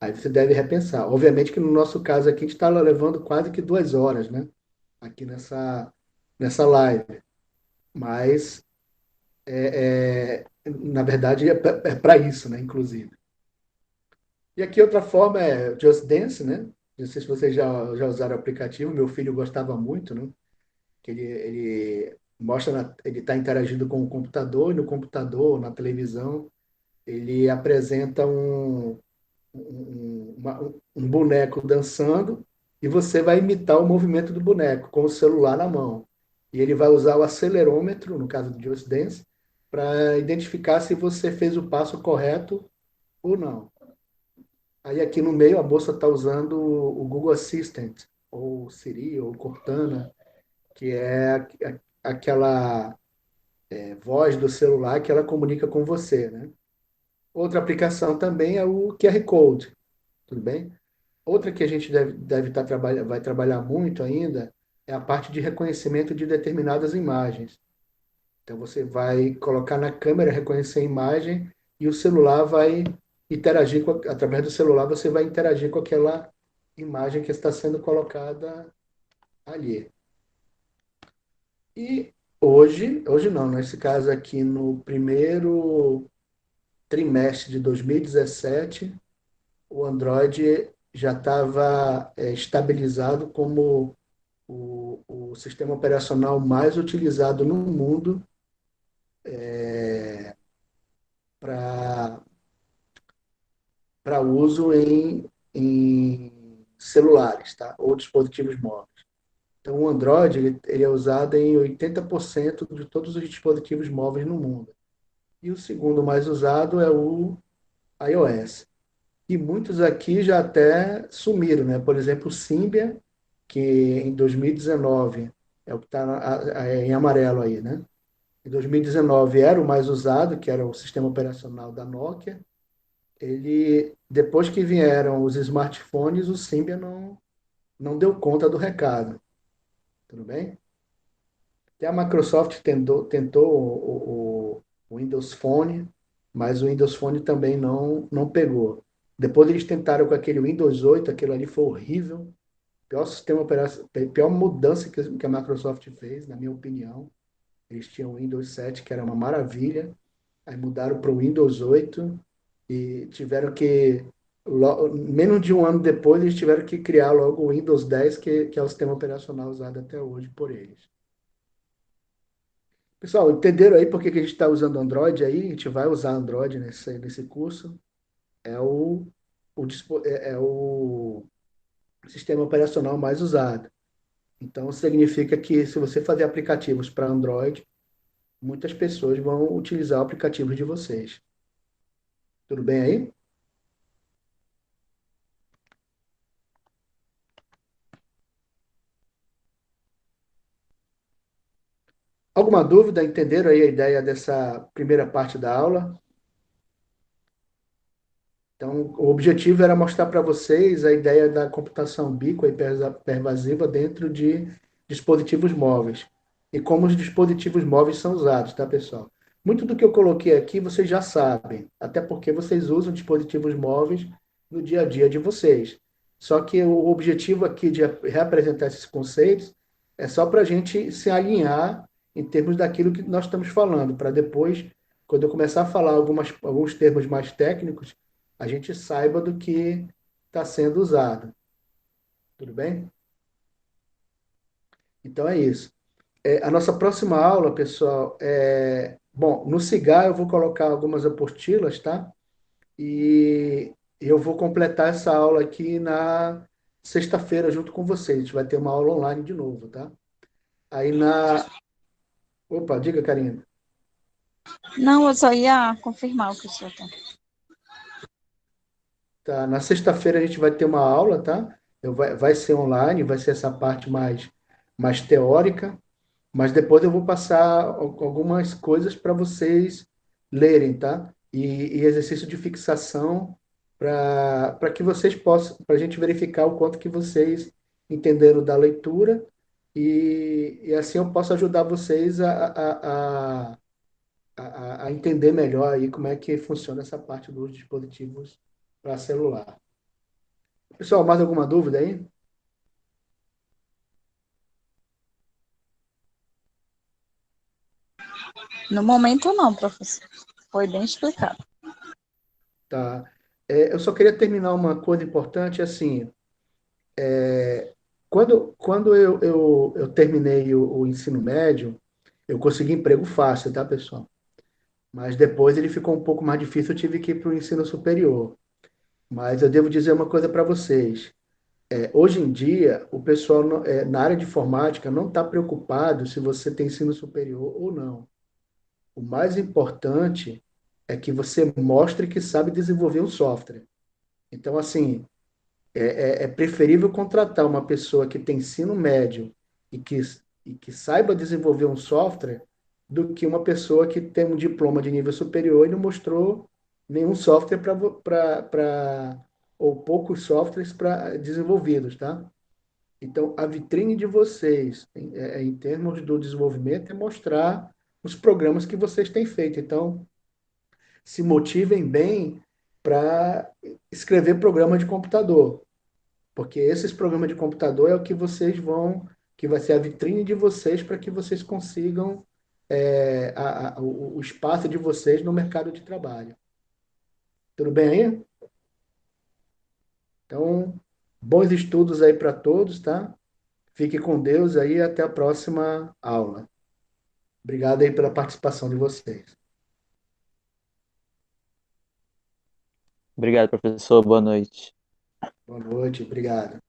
aí você deve repensar. Obviamente que no nosso caso aqui, a gente está levando quase que 2 horas, né? Aqui nessa live. Mas, na verdade, é para isso, né? Inclusive. E aqui outra forma é Just Dance, né? Não sei se vocês já usaram o aplicativo. Meu filho gostava muito, né? Que ele mostra, ele está interagindo com o computador, e no computador, na televisão, ele apresenta um boneco dançando e você vai imitar o movimento do boneco com o celular na mão. E ele vai usar o acelerômetro, no caso do Just Dance, para identificar se você fez o passo correto ou não. Aí aqui no meio a moça está usando o Google Assistant, ou Siri, ou Cortana, que é aquela voz do celular que ela comunica com você, né? Outra aplicação também é o QR Code, tudo bem? Outra que a gente deve vai trabalhar muito ainda é a parte de reconhecimento de determinadas imagens. Então você vai colocar na câmera, reconhecer a imagem e o celular vai interagir através do celular você vai interagir com aquela imagem que está sendo colocada ali. E hoje não, nesse caso aqui no primeiro trimestre de 2017, o Android já estava estabilizado como o sistema operacional mais utilizado no mundo para uso em celulares, tá? Ou dispositivos móveis. Então, o Android ele é usado em 80% de todos os dispositivos móveis no mundo. E o segundo mais usado é o iOS. E muitos aqui já até sumiram, né? Por exemplo, o Symbian, que em 2019 é o que está em amarelo aí, né? Em 2019 era o mais usado, que era o sistema operacional da Nokia. Depois que vieram os smartphones, o Symbian não deu conta do recado. Tudo bem? Até a Microsoft tentou o Windows Phone, mas o Windows Phone também não pegou. Depois eles tentaram com aquele Windows 8, aquilo ali foi horrível. Pior sistema operacional, pior mudança que a Microsoft fez, na minha opinião. Eles tinham o Windows 7, que era uma maravilha. Aí mudaram para o Windows 8 e tiveram que, menos de um ano depois, eles tiveram que criar logo o Windows 10, que é o sistema operacional usado até hoje por eles. Pessoal, entenderam aí por que a gente está usando Android aí? A gente vai usar Android nesse curso. É o sistema operacional mais usado. Então, significa que se você fazer aplicativos para Android, muitas pessoas vão utilizar o aplicativo de vocês. Tudo bem aí? Alguma dúvida? Entenderam aí a ideia dessa primeira parte da aula? Então, o objetivo era mostrar para vocês a ideia da computação ubíqua e pervasiva dentro de dispositivos móveis e como os dispositivos móveis são usados, tá, pessoal? Muito do que eu coloquei aqui vocês já sabem, até porque vocês usam dispositivos móveis no dia a dia de vocês. Só que o objetivo aqui de reapresentar esses conceitos é só para a gente se alinhar em termos daquilo que nós estamos falando, para depois, quando eu começar a falar alguns termos mais técnicos, a gente saiba do que está sendo usado. Tudo bem? Então é isso. A nossa próxima aula, pessoal, bom, no CIGAR eu vou colocar algumas apostilas, tá? E eu vou completar essa aula aqui na sexta-feira junto com vocês. A gente vai ter uma aula online de novo, tá? Aí na. Opa, diga, Karina. Não, eu só ia confirmar o que o senhor tá. Tá, na sexta-feira a gente vai ter uma aula, tá? Vai ser online, vai ser essa parte mais teórica. Mas depois eu vou passar algumas coisas para vocês lerem, tá? E exercício de fixação para que vocês possam, para a gente verificar o quanto que vocês entenderam da leitura e assim eu posso ajudar vocês a entender melhor aí como é que funciona essa parte dos dispositivos para celular. Pessoal, mais alguma dúvida aí? No momento, não, professor. Foi bem explicado. Tá. Eu só queria terminar uma coisa importante, assim, quando eu terminei o ensino médio, eu consegui emprego fácil, tá, pessoal? Mas depois ele ficou um pouco mais difícil, eu tive que ir para o ensino superior. Mas eu devo dizer uma coisa para vocês. Hoje em dia, o pessoal na área de informática não está preocupado se você tem ensino superior ou não. O mais importante é que você mostre que sabe desenvolver um software. Então, assim, é preferível contratar uma pessoa que tem ensino médio e que, e que saiba desenvolver um software do que uma pessoa que tem um diploma de nível superior e não mostrou nenhum software ou poucos softwares para desenvolvidos, tá? Então, a vitrine de vocês, em termos do desenvolvimento, é mostrar os programas que vocês têm feito. Então, se motivem bem para escrever programa de computador. Porque esses programas de computador é o que vocês que vai ser a vitrine de vocês para que vocês consigam o espaço de vocês no mercado de trabalho. Tudo bem aí? Então, bons estudos aí para todos, tá? Fique com Deus aí e até a próxima aula. Obrigado aí pela participação de vocês. Obrigado, professor. Boa noite. Boa noite, obrigado.